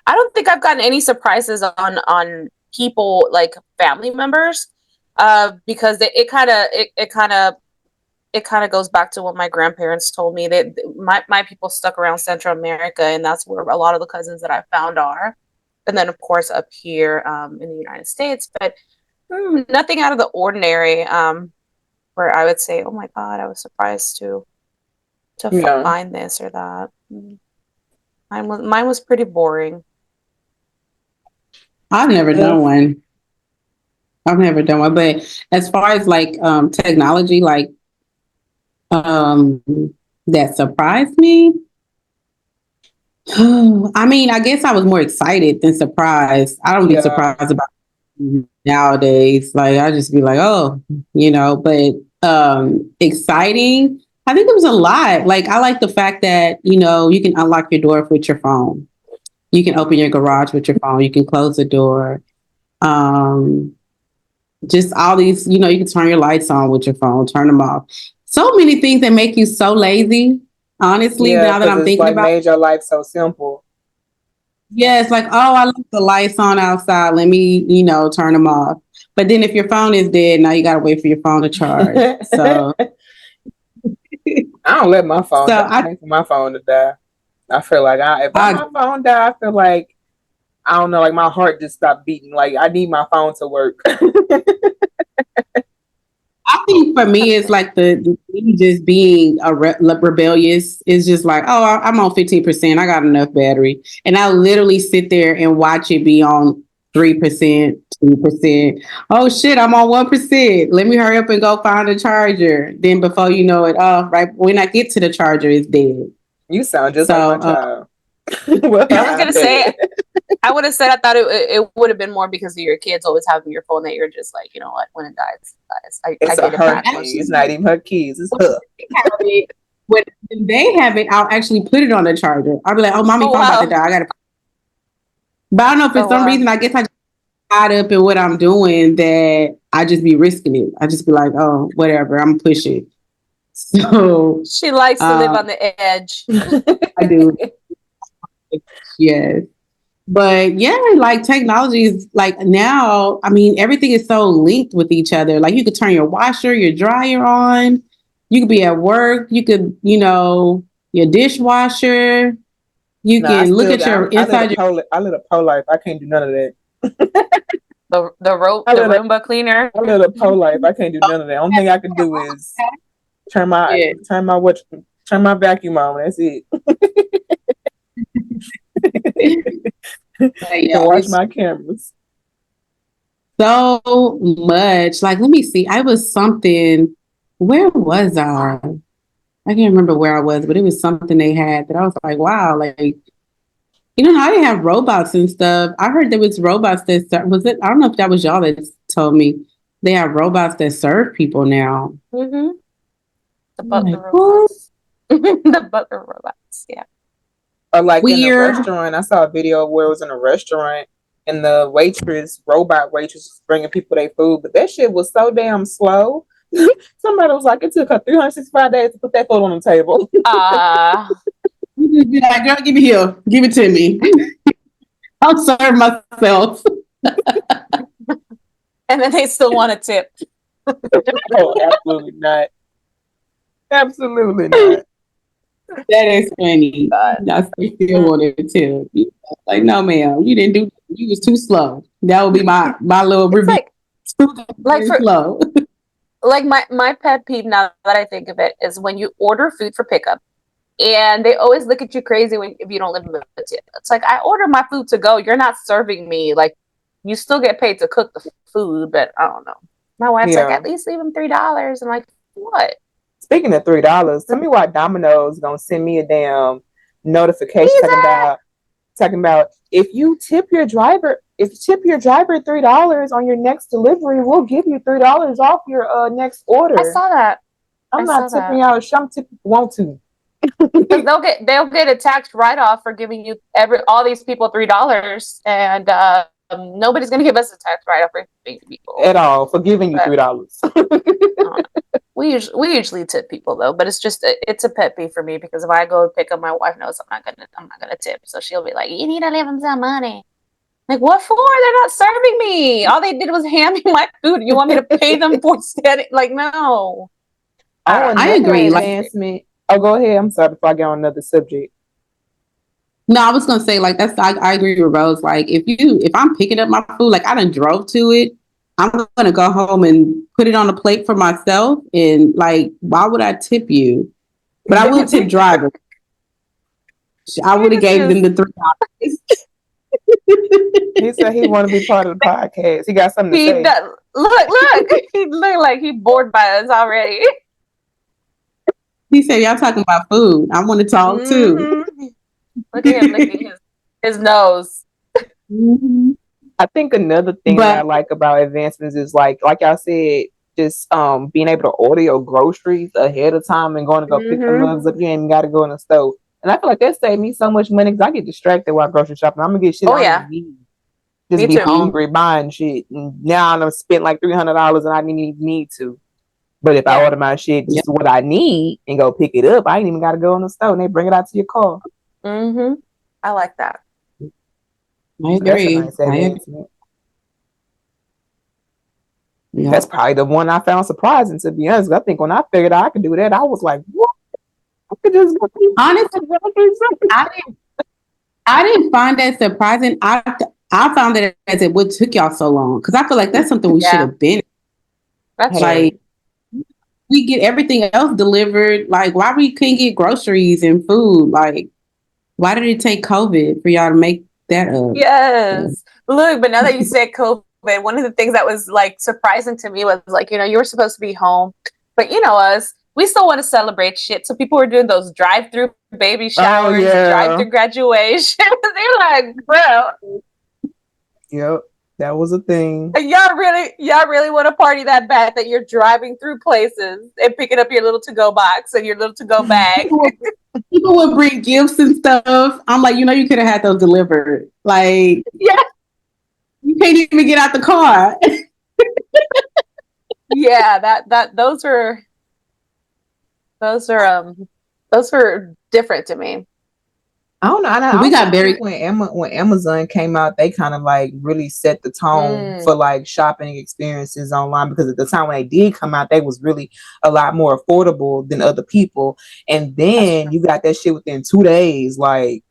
Speaker 1: I don't think I've gotten any surprises on people like family members, because it kind of goes back to what my grandparents told me, that my people stuck around Central America, and that's where a lot of the cousins that I found are. And then, of course, up here in the United States. But nothing out of the ordinary, where I would say, oh, my God, I was surprised to find this or that. Mine was pretty boring.
Speaker 2: I've never done one. But as far as like technology, like that surprised me. I mean, I guess I was more excited than surprised. I don't get surprised about nowadays. Like I just be like, oh, but exciting. I think it was a lot. Like I like the fact that, you can unlock your door with your phone. You can open your garage with your phone. You can close the door. Just all these, you can turn your lights on with your phone, turn them off. So many things that make you so lazy. Honestly, now that I'm thinking about it,
Speaker 3: made your life so simple.
Speaker 2: Yeah, it's like, oh, I left the lights on outside. Let me, turn them off. But then if your phone is dead, now you got to wait for your phone to charge. So
Speaker 3: I don't let my phone die. I wait for my phone to die. I feel like if my phone die, I feel like, I don't know, like my heart just stopped beating. Like I need my phone to work.
Speaker 2: I think for me, it's like the just being rebellious is just like, oh, I'm on 15%. I got enough battery. And I literally sit there and watch it be on 3%, 2%. Oh, shit, I'm on 1%. Let me hurry up and go find a charger. Then before you know it, right when I get to the charger, it's dead.
Speaker 3: You sound just like my child.
Speaker 1: Well, I was going to say, I would have said I thought it would have been more because of your kids always having your phone that you're just like, you know what, when it dies, I get it back.
Speaker 3: It's not even her keys, it's her.
Speaker 2: When they have it, I'll actually put it on the charger. I'll be like, oh, mommy, phone about to die. I got to. But I don't know, for some reason, I guess I just caught up in what I'm doing that I just be risking it. I just be like, oh, whatever, I'm pushing. So
Speaker 1: she likes to live on the edge.
Speaker 2: I do. Yes. But yeah, like technology is like now, I mean, everything is so linked with each other. Like you could turn your washer, your dryer on. You could be at work. You could, your dishwasher. You can look at your inside.
Speaker 3: I live a pro-life. I can't do none of that.
Speaker 1: The Roomba cleaner.
Speaker 3: I live a pro-life. I can't do none of that. Only thing I can do is turn my vacuum on. That's it.
Speaker 2: Yeah,
Speaker 3: watch my cameras.
Speaker 2: So much. Like, let me see. I was something. Where was I? I can't remember where I was, but it was something they had that I was like, wow, like, how they have robots and stuff. I heard there was robots that was it. I don't know if that was y'all that told me they have robots that serve people now.
Speaker 1: Mm-hmm. The butler robots. The butler robots. Yeah.
Speaker 3: Or like in a restaurant, I saw a video where it was in a restaurant and the robot waitress was bringing people their food, but that shit was so damn slow. Somebody was like, it took her 365 days to put that food on the table.
Speaker 2: You just be like, girl, give it here. Give it to me. I'll serve myself.
Speaker 1: And then they still want a tip.
Speaker 3: Oh, absolutely not. Absolutely not.
Speaker 2: That is funny.
Speaker 1: God.
Speaker 2: I still wanted to tell you. Like, no, ma'am, you didn't do. You was too slow. That would be my little
Speaker 1: It's
Speaker 2: review.
Speaker 1: like
Speaker 2: Very
Speaker 1: for
Speaker 2: slow.
Speaker 1: like my pet peeve now that I think of it is when you order food for pickup and they always look at you crazy if you don't live in the city. It's like I order my food to go. You're not serving me. Like you still get paid to cook the food, but I don't know. My wife's like,
Speaker 3: Yeah.
Speaker 1: at least leave them $3. I'm like, what?
Speaker 3: Speaking of $3, tell me why Domino's gonna send me a damn notification talking about if you tip your driver $3 on your next delivery, we'll give you $3 off your next order.
Speaker 1: I saw that.
Speaker 3: I'm not tipping out. I'm tipping want to.
Speaker 1: Because they'll get a tax write off for giving you all these people $3, and nobody's gonna give us a tax write off for people
Speaker 3: at all for giving you $3.
Speaker 1: We usually tip people though, but it's a pet peeve for me because if I go pick up, my wife knows I'm not gonna tip, so she'll be like, "You need to leave them some money." Like, what for? They're not serving me. All they did was hand me my food. You want me to pay them for standing? Like, no.
Speaker 2: I agree.
Speaker 3: Advancement. Oh, go ahead. I'm sorry before I get on another subject.
Speaker 2: No, I was gonna say like I agree with Rose. Like if I'm picking up my food, like I done drove to it, I'm gonna go home and put it on a plate for myself. And like, why would I tip you? But I will tip driver. I would have gave them the $3.
Speaker 3: He said he want to be part of the podcast. He got something to say.
Speaker 1: Look. He look like he bored by us already.
Speaker 2: He said, "Y'all talking about food. I want to talk too."
Speaker 1: Look at him licking his nose.
Speaker 2: Mm-hmm.
Speaker 3: I think another thing that I like about advancements is like I said, just being able to order your groceries ahead of time and going to go pick the mugs up. You ain't got to go in the store. And I feel like that saved me so much money because I get distracted while grocery shopping. I'm gonna get shit. Just be hungry buying shit. And now I've spent like $300 and I didn't need to. But if I order my shit just what I need and go pick it up, I ain't even got to go in the store and they bring it out to your car.
Speaker 1: I like that.
Speaker 2: I agree.
Speaker 3: That's probably the one I found surprising, to be honest. I think when I figured out I could do that, I was like, what? I could just go.
Speaker 2: Honestly, I didn't find that surprising. I found that as it what took y'all so long because I feel like that's something we should have been.
Speaker 1: That's
Speaker 2: like we get everything else delivered. Like why we couldn't get groceries and food? Like why did it take COVID for y'all to make that up?
Speaker 1: Yes. Look, but now that you said COVID, one of the things that was like surprising to me was like, you were supposed to be home, but us, we still want to celebrate shit. So people were doing those drive-through baby showers, drive-through graduations. They're like, bro.
Speaker 3: Yep, that was a thing.
Speaker 1: Y'all really want to party that bad that you're driving through places and picking up your little to-go box and your little to-go bag.
Speaker 2: People would bring gifts and stuff. I'm like, you could have had those delivered. Like,
Speaker 1: yeah,
Speaker 2: you can't even get out the car.
Speaker 1: Yeah, those were different to me.
Speaker 3: I don't know. We got very when Amazon came out, they kind of like really set the tone for like shopping experiences online because at the time when they did come out, they was really a lot more affordable than other people. And then you got that shit within 2 days. Like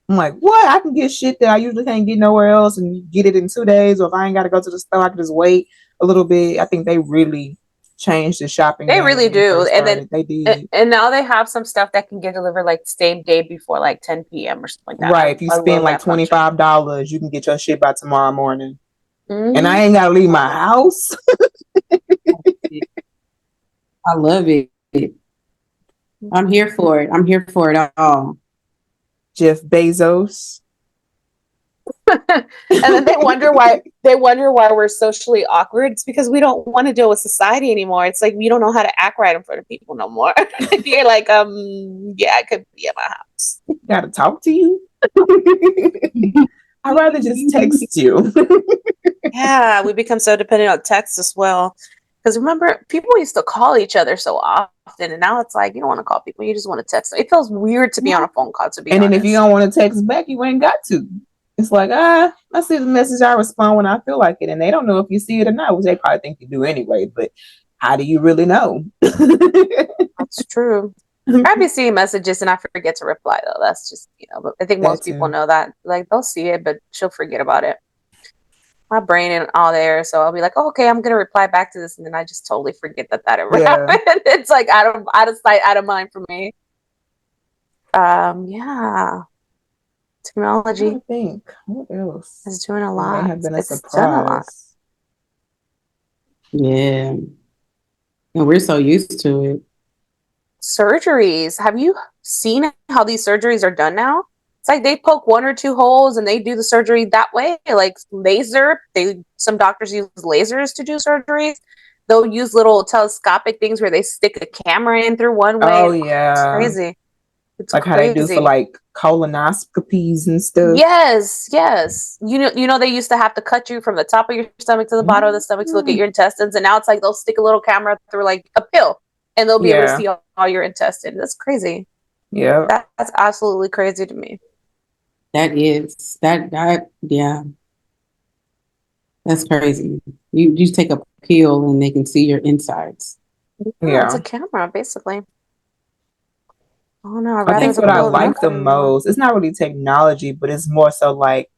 Speaker 3: I'm like, what? I can get shit that I usually can't get nowhere else and get it in 2 days. Or if I ain't got to go to the store, I can just wait a little bit. I think they really changed the shopping.
Speaker 1: They really do. And then
Speaker 3: they did.
Speaker 1: And now they have some stuff that can get delivered like same day before like 10 p.m. or something like that.
Speaker 3: Right. If you spend like $25, you can get your shit by tomorrow morning. And I ain't got to leave my house.
Speaker 2: I love it. I'm here for it. I'm here for it all.
Speaker 3: Jeff Bezos.
Speaker 1: And then they wonder why we're socially awkward. It's because we don't want to deal with society anymore. It's like we don't know how to act right in front of people no more. You're like, yeah, I could be at my house.
Speaker 3: Gotta talk to you. I'd rather just text you.
Speaker 1: Yeah, we become so dependent on text as well. Because remember, people used to call each other so often, and now it's like you don't want to call people; you just want to text them. It feels weird to be on a phone call. To be honest.
Speaker 3: Then if you don't want to text back, you ain't got to. It's like, I see the message, I respond when I feel like it, and they don't know if you see it or not, which they probably think you do anyway. But how do you really know?
Speaker 2: I
Speaker 1: It's true. I'd be seeing messages and I forget to reply though. That's just, but I think most people know that. Like they'll see it, but she'll forget about it. My brain ain't all there, so I'll be like, oh, okay, I'm gonna reply back to this, and then I just totally forget that ever happened. It's like out of sight, out of mind for me. Yeah. Technology.
Speaker 3: I think what else
Speaker 1: is doing a lot.
Speaker 3: May have been a
Speaker 1: it's done a lot.
Speaker 3: surprise.
Speaker 2: Yeah. And we're so used to it.
Speaker 1: Surgeries. Have you seen how these surgeries are done now? It's like they poke 1 or 2 holes and they do the surgery that way. Like laser. Some doctors use lasers to do surgeries. They'll use little telescopic things where they stick a camera in through one way.
Speaker 3: Oh yeah.
Speaker 1: It's crazy. It's
Speaker 3: like
Speaker 1: crazy.
Speaker 3: How they do for like colonoscopies and stuff.
Speaker 1: Yes. You know they used to have to cut you from the top of your stomach to the bottom of the stomach to look at your intestines, and now it's like they'll stick a little camera through like a pill, and they'll be able to see all your intestines. That's crazy.
Speaker 3: Yeah,
Speaker 1: that's absolutely crazy to me.
Speaker 2: That yeah. That's crazy. You just take a pill and they can see your insides.
Speaker 1: Yeah, it's a camera basically. Oh no,
Speaker 3: I think what I like the most, it's not really technology, but it's more so like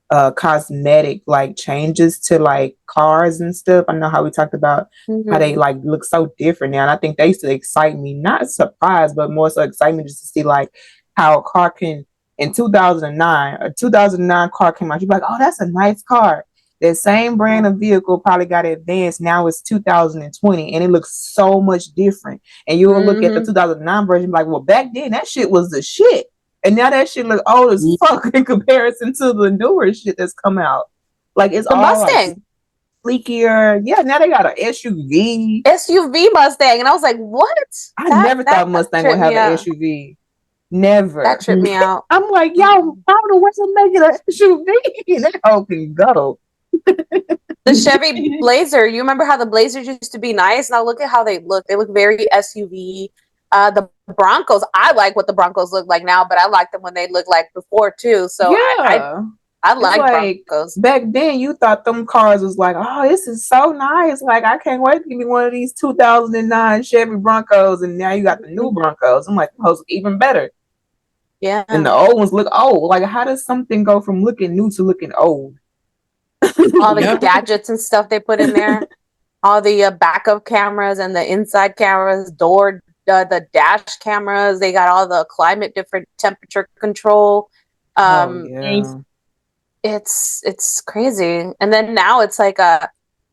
Speaker 3: cosmetic like changes to like cars and stuff. I know how we talked about how they like look so different now, and I think they used to excite me, not surprised, but more so excite me just to see like how a car can, in 2009, a 2009 car came out, you're like, oh, that's a nice car. That same brand of vehicle probably got advanced. Now it's 2020 and it looks so much different. And you will look at the 2009 version like, well, back then that shit was the shit. And now that shit look old as fuck in comparison to the newer shit that's come out. Like it's
Speaker 1: the
Speaker 3: all
Speaker 1: Mustang.
Speaker 3: Like sleekier. Yeah, now they got an SUV.
Speaker 1: SUV Mustang. And I was like, what?
Speaker 3: I never thought Mustang would have an SUV. Never.
Speaker 1: That tripped me out.
Speaker 3: I'm like, yo, I don't know what's making an SUV. That hoe can go.
Speaker 1: The Chevy Blazer. You remember how the Blazers used to be nice? Now look at how they look. They look very SUV. The Broncos. I like what the Broncos look like now, but I liked them when they looked like before too. So yeah. I like Broncos.
Speaker 3: Back then, you thought them cars was like, oh, this is so nice. Like, I can't wait to give me one of these 2009 Chevy Broncos. And now you got the new Broncos. I'm like, those even better.
Speaker 1: Yeah.
Speaker 3: And the old ones look old. Like, how does something go from looking new to looking old?
Speaker 1: All the gadgets and stuff they put in there. All the backup cameras and the inside cameras, the dash cameras. They got all the climate, different temperature control. It's crazy. And then now it's like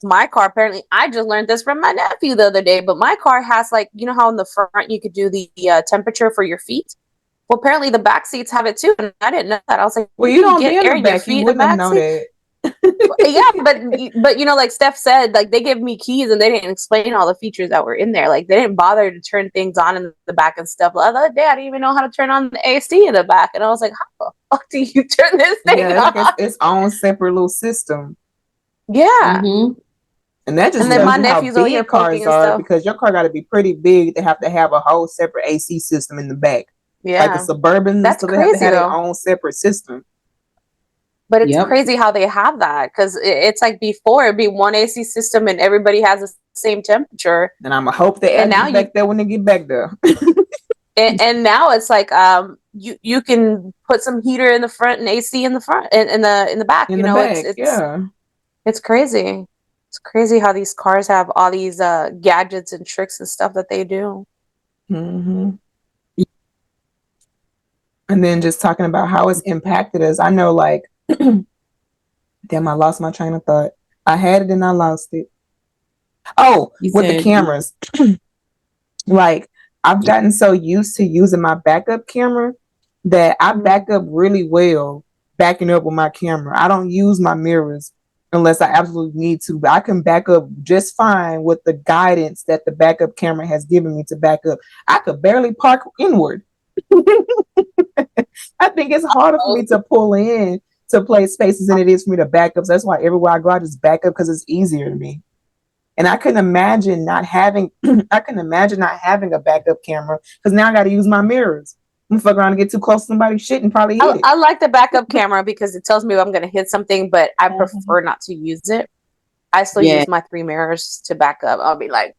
Speaker 1: my car, apparently, I just learned this from my nephew the other day, but my car has like, you know how in the front you could do the temperature for your feet? Well, apparently the back seats have it too, and I didn't know that. I was like,
Speaker 3: well, you don't get air in your feet. You wouldn't have known that.
Speaker 1: Yeah, but you know, like Steph said, like they gave me keys and they didn't explain all the features that were in there. Like they didn't bother to turn things on in the back and stuff. The other day, I didn't even know how to turn on the AC in the back, and I was like, how the fuck do you turn this thing on?
Speaker 3: It's its own separate little system.
Speaker 1: Yeah.
Speaker 3: Mm-hmm. And that just tells you how big cars are, because your car got to be pretty big to have a whole separate AC system in the back.
Speaker 1: Yeah,
Speaker 3: like the Suburbans,
Speaker 1: that's
Speaker 3: so they
Speaker 1: crazy.
Speaker 3: Have to have their own separate system.
Speaker 1: But it's crazy how they have that, because it's like before it'd be one AC system and everybody has the same temperature.
Speaker 3: And I'm gonna hope they add it back there when they get back there.
Speaker 1: and now it's like you can put some heater in the front and AC in the front and in the back. It's crazy. It's crazy how these cars have all these gadgets and tricks and stuff that they do.
Speaker 3: Mm-hmm. And then just talking about how it's impacted us. I know, like, damn, I lost my train of thought. I had it and I lost it. Oh, with the cameras. Like, I've gotten so used to using my backup camera that I back up really well backing up with my camera. I don't use my mirrors unless I absolutely need to, but I can back up just fine with the guidance that the backup camera has given me to back up. I could barely park inward. I think it's harder for me to pull in to play spaces than it is for me to back up. So that's why everywhere I go, I just back up because it's easier to me. And I couldn't imagine not having a backup camera, because now I got to use my mirrors. I'm fuck around and get too close to somebody's shit and probably hit it.
Speaker 1: I like the backup camera because it tells me I'm going to hit something, but I prefer not to use it. I still use my 3 mirrors to back up. I'll be like,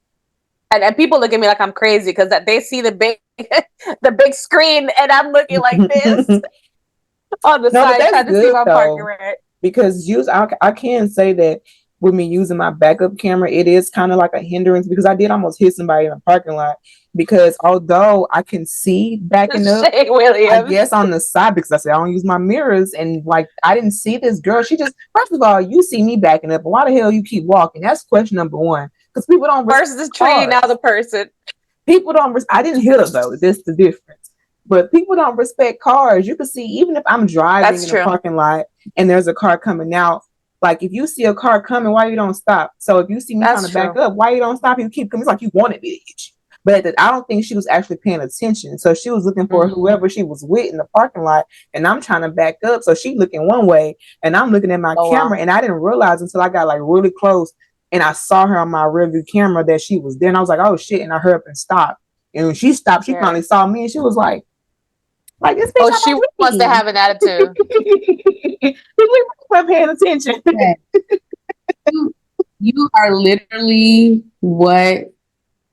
Speaker 1: And people look at me like I'm crazy because that they see the big the big screen and I'm looking like this on the
Speaker 3: No, but
Speaker 1: side trying
Speaker 3: that's
Speaker 1: to see
Speaker 3: good
Speaker 1: my parking
Speaker 3: though,
Speaker 1: right.
Speaker 3: because I can say that with me using my backup camera, it is kind of like a hindrance because I did almost hit somebody in the parking lot. Because although I can see backing up,
Speaker 1: Shane
Speaker 3: I
Speaker 1: Williams.
Speaker 3: guess on the side, because I said I don't use my mirrors, and like I didn't see this girl. She just, first of all, you see me backing up, and why the hell you keep walking? That's question number one. Because people don't
Speaker 1: First the tree, now the person.
Speaker 3: People don't. I didn't hit her though. That's the difference. But people don't respect cars. You can see, even if I'm driving
Speaker 1: That's
Speaker 3: in
Speaker 1: true.
Speaker 3: a parking lot and there's a car coming out, like if you see a car coming, why you don't stop? So if you see me trying to back up, why you don't stop? You keep coming. It's like you wanted me to hit you. But I don't think she was actually paying attention. So she was looking for whoever she was with in the parking lot, and I'm trying to back up. So she looking one way, and I'm looking at my camera, and I didn't realize until I got like really close, and I saw her on my rearview camera that she was there, and I was like, oh shit, and I hurried up and stopped. And when she stopped, she finally saw me, and she was like this bitch.
Speaker 1: Oh, she wants to have an attitude.
Speaker 3: We weren't paying attention.
Speaker 2: You are literally what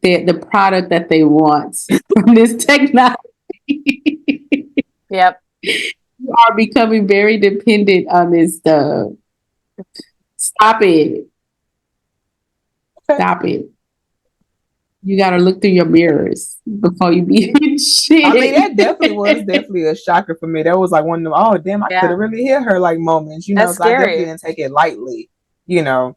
Speaker 2: the product that they want from this technology.
Speaker 1: Yep.
Speaker 2: You are becoming very dependent on this stuff. Stop it. Stop it. You got to look through your mirrors before you be shit.
Speaker 3: I mean, that definitely was a shocker for me. That was like one of them, oh, damn, I could have really hit her like moments, you know,
Speaker 1: That's
Speaker 3: so
Speaker 1: scary.
Speaker 3: I definitely didn't take it lightly, you know.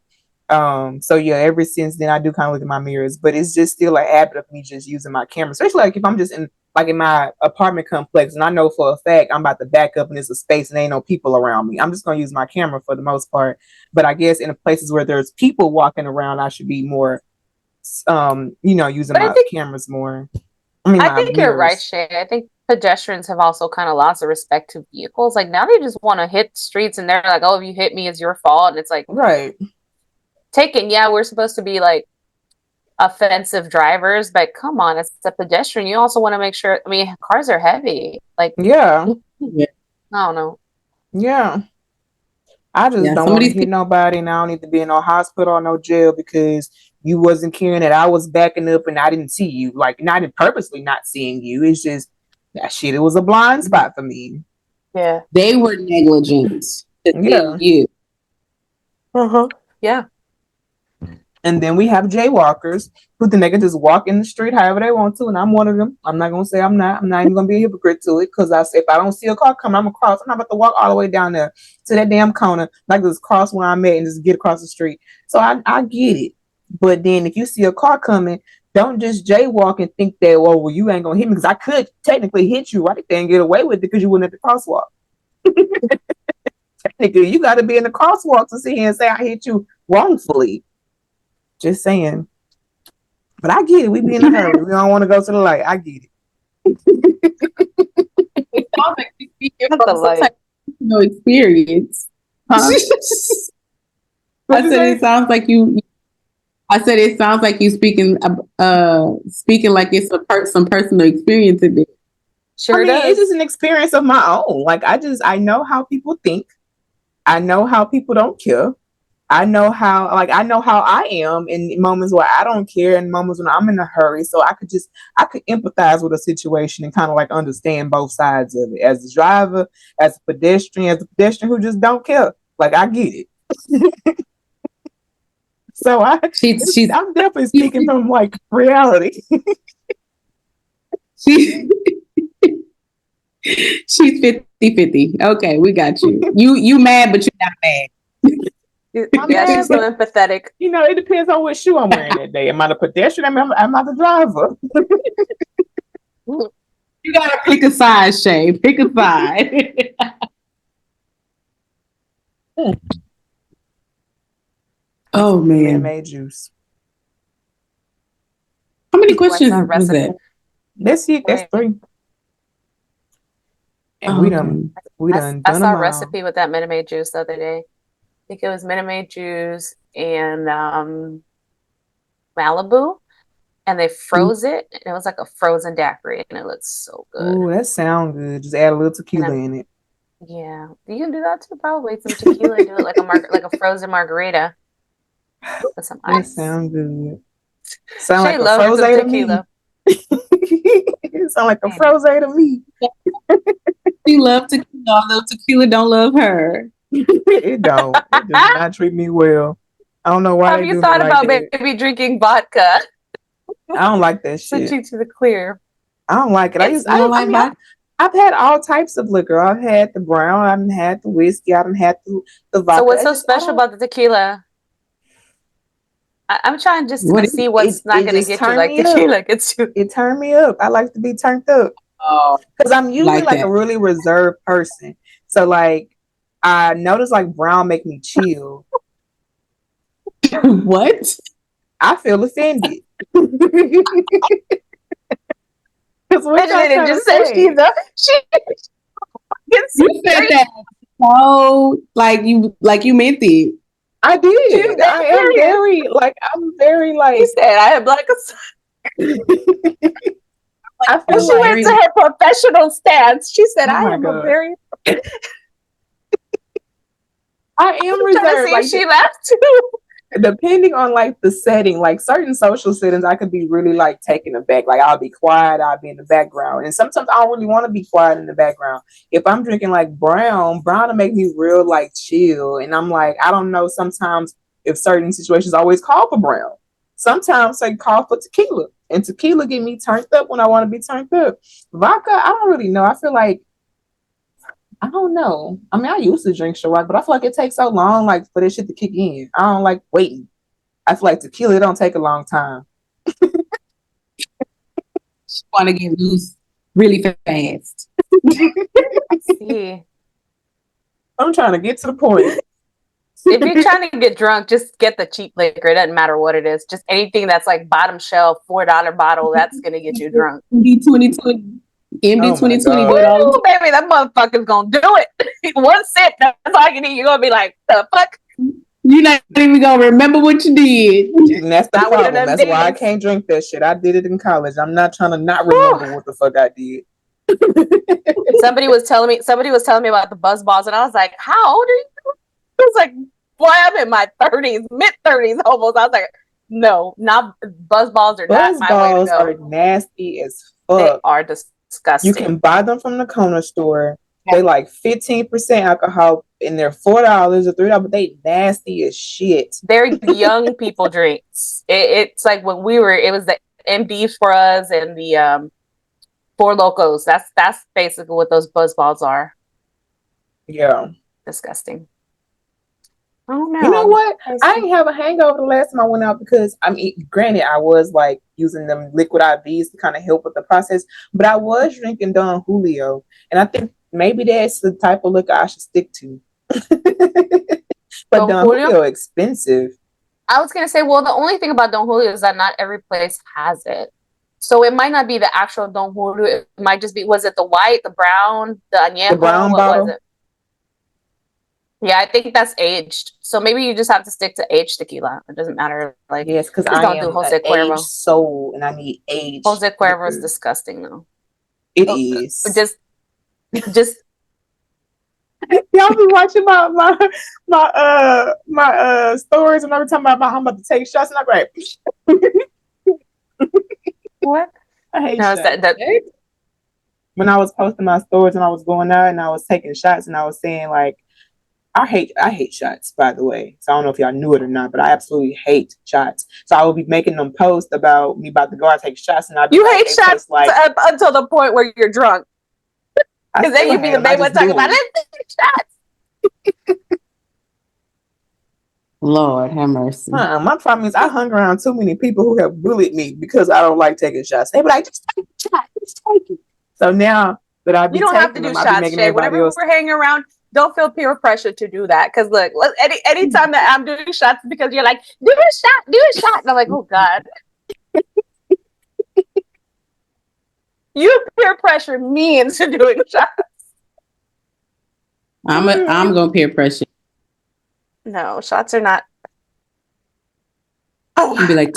Speaker 3: So yeah, ever since then, I do kind of look at my mirrors, but it's just still an habit of me just using my camera, especially like if I'm just in my apartment complex and I know for a fact I'm about to back up and there's a space and ain't no people around me. I'm just going to use my camera for the most part. But I guess in the places where there's people walking around, I should be more using my cameras more.
Speaker 1: I think you're right, Shay. I think pedestrians have also kind of lost the respect to vehicles. Like now they just want to hit streets and they're like, oh, if you hit me, it's your fault. And it's like,
Speaker 3: right.
Speaker 1: We're supposed to be like offensive drivers, but come on, it's a pedestrian. You also want to make sure, cars are heavy. Like,
Speaker 3: yeah.
Speaker 1: I don't know.
Speaker 3: Yeah. I just don't want to hit nobody, and I don't need to be in no hospital or no jail because you wasn't caring that I was backing up and I didn't see you. Like, not purposely not seeing you. It's just that shit. It was a blind spot for me.
Speaker 1: Yeah.
Speaker 2: They were negligent.
Speaker 3: Yeah.
Speaker 2: You.
Speaker 1: Yeah.
Speaker 3: And then we have jaywalkers who think they can just walk in the street however they want to, and I'm one of them. I'm not gonna say I'm not. I'm not even gonna be a hypocrite to it because I say if I don't see a car coming, I'm across. I'm not about to walk all the way down there to that damn corner, like this cross where I'm at, and just get across the street. So I get it. But then if you see a car coming, don't just jaywalk and think that, well, you ain't gonna hit me because I could technically hit you right there and get away with it because you wouldn't at the crosswalk. Technically, you got to be in the crosswalk to sit here and say I hit you wrongfully. Just saying. But I get it. We be in a hurry. We don't want to go to the light. I get it.
Speaker 2: It sounds like you speaking from some type of no experience. Huh? It sounds like you. I said it sounds like you speaking like it's some personal experience in it.
Speaker 1: Sure does.
Speaker 3: It's just an experience of my own. Like I know how people think. I know how people don't care. I know how I am in moments where I don't care and moments when I'm in a hurry. So I could empathize with a situation and kind of like understand both sides of it. As a driver, as a pedestrian who just don't care. Like I get it. So I'm definitely speaking from like reality.
Speaker 2: She's 50-50. Okay, we got you. You mad, but you're not mad.
Speaker 1: She's so empathetic.
Speaker 3: It depends on what shoe I'm wearing that day. Am I the pedestrian? Am I the driver?
Speaker 2: You gotta pick a side, Shay. Pick a side. Oh man,
Speaker 3: made juice.
Speaker 2: How many questions was that?
Speaker 3: That's 3. And we done.
Speaker 1: I saw a recipe with that Minute Maid juice the other day. I think it was Minute Maid juice and Malibu, and they froze it. And it was like a frozen daiquiri, and it looked so good.
Speaker 3: Oh, that sounds good. Just add a little tequila in it.
Speaker 1: Yeah, you can do that too. Probably some tequila. Do it like a frozen margarita with some ice.
Speaker 3: That sounds good. Sound
Speaker 1: Shay
Speaker 3: like a
Speaker 1: loves
Speaker 3: froze
Speaker 1: the
Speaker 3: to me.
Speaker 1: tequila.
Speaker 3: It sound like a froze to me.
Speaker 2: She loves tequila, although tequila don't love her.
Speaker 3: It don't. It does not treat me well. I don't know why
Speaker 1: Have
Speaker 3: they
Speaker 1: you
Speaker 3: do me
Speaker 1: thought
Speaker 3: like
Speaker 1: about
Speaker 3: that.
Speaker 1: maybe drinking vodka?
Speaker 3: I don't like that shit.
Speaker 1: Switching to the clear.
Speaker 3: I don't like it.
Speaker 2: You don't like vodka?
Speaker 3: I've had all types of liquor. I've had the brown. I've had the whiskey. I've had the vodka.
Speaker 1: So what's so special about the tequila? I'm trying just to see what's not going to get you like tequila gets you.
Speaker 3: It turned me up. I like to be turned up.
Speaker 2: Oh,
Speaker 3: because I'm usually like
Speaker 2: that.
Speaker 3: a really reserved person. So like I notice like brown make me chill.
Speaker 2: What?
Speaker 3: I feel offended.
Speaker 1: What you didn't just say she
Speaker 2: you said that so like you meant it.
Speaker 3: I did. I am very like I'm very like
Speaker 1: you said I am like a
Speaker 3: I feel
Speaker 1: she went to her professional stance. She said,
Speaker 3: oh
Speaker 1: I am a very
Speaker 3: I am reserved.
Speaker 1: Like she laughed too.
Speaker 3: Depending on like the setting, like certain social settings, I could be really like taken aback. Like I'll be quiet, I'll be in the background. And sometimes I don't really want to be quiet in the background. If I'm drinking like brown will make me real like chill. And I'm like, I don't know sometimes if certain situations always call for brown. Sometimes they call for tequila. And tequila get me turned up when I want to be turned up. Vodka, I don't really know. I feel like I don't know. I mean, I used to drink Ciroc, but I feel like it takes so long, like for this shit to kick in. I don't like waiting. I feel like tequila, it don't take a long time.
Speaker 2: She want to get loose really fast.
Speaker 1: I see.
Speaker 3: I'm trying to get to the point.
Speaker 1: If you're trying to get drunk, just get the cheap liquor. It doesn't matter what it is. Just anything that's like bottom shelf, $4 bottle, that's gonna get you drunk.
Speaker 2: MD 2020. MD 2020 do it all the
Speaker 1: time. Baby, that motherfucker's gonna do it. One sip, that's all you need. You're gonna be like, the fuck?
Speaker 2: You're not even gonna remember what you did.
Speaker 3: And that's the problem. That's why I can't drink that shit. I did it in college. I'm not trying to not remember what the fuck I did.
Speaker 1: Somebody was telling me about the buzz balls, and I was like, how old are you? I was like, boy, I'm in my 30s, mid-30s almost. I was like, no, not buzz balls are not my way to go.
Speaker 3: Buzz balls are nasty as fuck.
Speaker 1: They are disgusting.
Speaker 3: You can buy them from the corner store. Yeah. They like 15% alcohol and they're $4 or $3, but they nasty as shit.
Speaker 1: They're young people drinks. It's like when it was the MDs for us and the Four Locos. That's basically what those buzz balls are.
Speaker 3: Yeah.
Speaker 1: Disgusting. Oh no.
Speaker 3: You know what? I didn't have a hangover the last time I went out because granted I was like using them liquid IVs to kind of help with the process, but I was drinking Don Julio, and I think maybe that's the type of liquor I should stick to. But Don Julio expensive.
Speaker 1: I was gonna say, well, the only thing about Don Julio is that not every place has it, so it might not be the actual Don Julio. It might just be, was it the white, the brown, the añejo?
Speaker 3: The brown bottle.
Speaker 1: Was it? Yeah, I think that's aged. So maybe you just have to stick to aged tequila. It doesn't matter. Like,
Speaker 3: yes, because I don't do Jose Cuervo. Aged soul, and I need aged.
Speaker 1: Jose Cuervo is disgusting, though.
Speaker 3: It is.
Speaker 1: Just.
Speaker 3: Y'all be watching my stories, and every time I'm about to take shots, and I'm like,
Speaker 1: what?
Speaker 3: I hate shots. When I was posting my stories and I was going out and I was taking shots and I was saying like, I hate shots, by the way. So I don't know if y'all knew it or not, but I absolutely hate shots. So I will be making them posts about me about to go out and take shots, and
Speaker 1: you hate shots like until the point where you're drunk. Because then you be the main one talking about shots.
Speaker 2: Lord have mercy.
Speaker 3: My problem is I hung around too many people who have bullied me because I don't like taking shots. They be like, just take a shot, just take it. So now that I be
Speaker 1: you don't have to do shots, Shay. Whenever we're hanging around, don't feel peer pressure to do that. Because look, anytime that I'm doing shots, because you're like, do a shot. And I'm like, oh God. You peer pressure me into doing shots.
Speaker 2: I'm gonna peer pressure.
Speaker 1: No, shots are not.
Speaker 2: Oh, be like,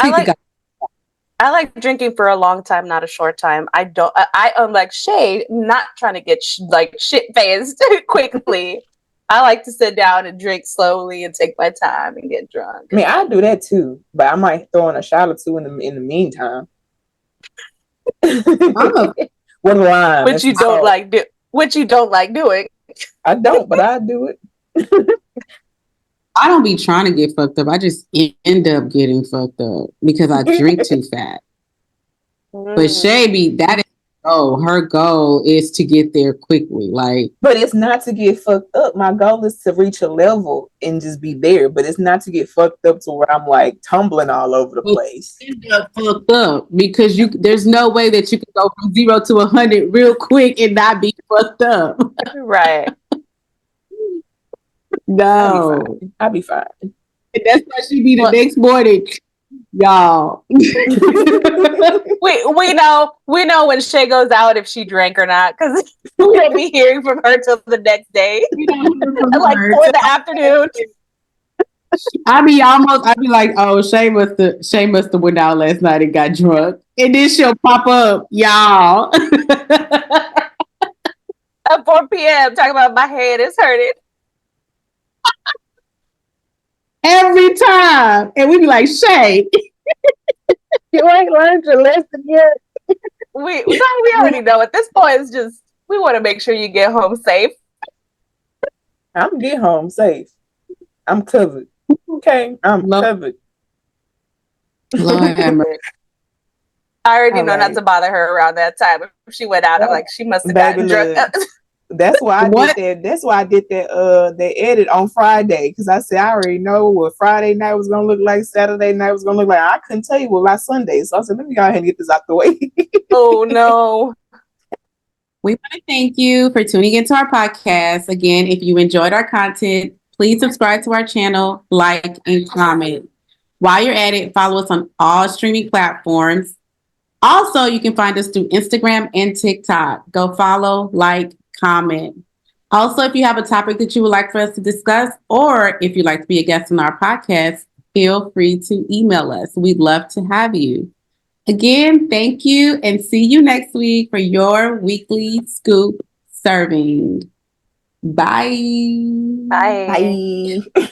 Speaker 1: I like drinking for a long time, not a short time. I'm like Shay, not trying to get shit faced quickly. I like to sit down and drink slowly and take my time and get drunk.
Speaker 3: I mean, I do that too, but I might throw in a shot or two in the meantime. One line.
Speaker 1: Which you don't like do. Which you don't like doing.
Speaker 3: I don't, but I do it.
Speaker 2: I don't be trying to get fucked up. I just end up getting fucked up because I drink too fast. But Shay that is her goal is to get there quickly. Like,
Speaker 3: but it's not to get fucked up. My goal is to reach a level and just be there. But it's not to get fucked up to where I'm like tumbling all over the place.
Speaker 2: End up fucked up because there's no way that you can go from 0 to 100 real quick and not be fucked up.
Speaker 1: Right.
Speaker 2: No.
Speaker 3: I'll be fine.
Speaker 2: And that's why she be the next morning. Y'all.
Speaker 1: we know when Shay goes out if she drank or not, because we won't be hearing from her till the next day. Like 4 in the afternoon.
Speaker 2: I be like, oh, Shay must have went out last night and got drunk. And then she'll pop up, y'all.
Speaker 1: At 4 p.m. talking about my head is hurting.
Speaker 2: Every time. And we be like, Shay.
Speaker 3: You ain't learned your lesson yet.
Speaker 1: We already know at this point. It's just we want to make sure you get home safe.
Speaker 3: I'm get home safe. I'm covered. Okay, I'm covered.
Speaker 2: Lord have mercy.
Speaker 1: I already know not to bother her around that time. If she went out, I'm like, she must have gotten drunk.
Speaker 3: That's why I did that. That's why I did that edit on Friday, because I said I already know what Friday night was gonna look like, Saturday night was gonna look like. I couldn't tell you what my Sunday. So I said, let me go ahead and get this out the way.
Speaker 1: Oh no.
Speaker 2: We want to thank you for tuning into our podcast. Again, if you enjoyed our content, please subscribe to our channel, like, and comment. While you're at it, follow us on all streaming platforms. Also, you can find us through Instagram and TikTok. Go follow, like, comment. Also, if you have a topic that you would like for us to discuss, or if you'd like to be a guest on our podcast, feel free to email us. We'd love to have you. Again, thank you, and see you next week for your weekly scoop serving. Bye.
Speaker 1: Bye.
Speaker 3: Bye.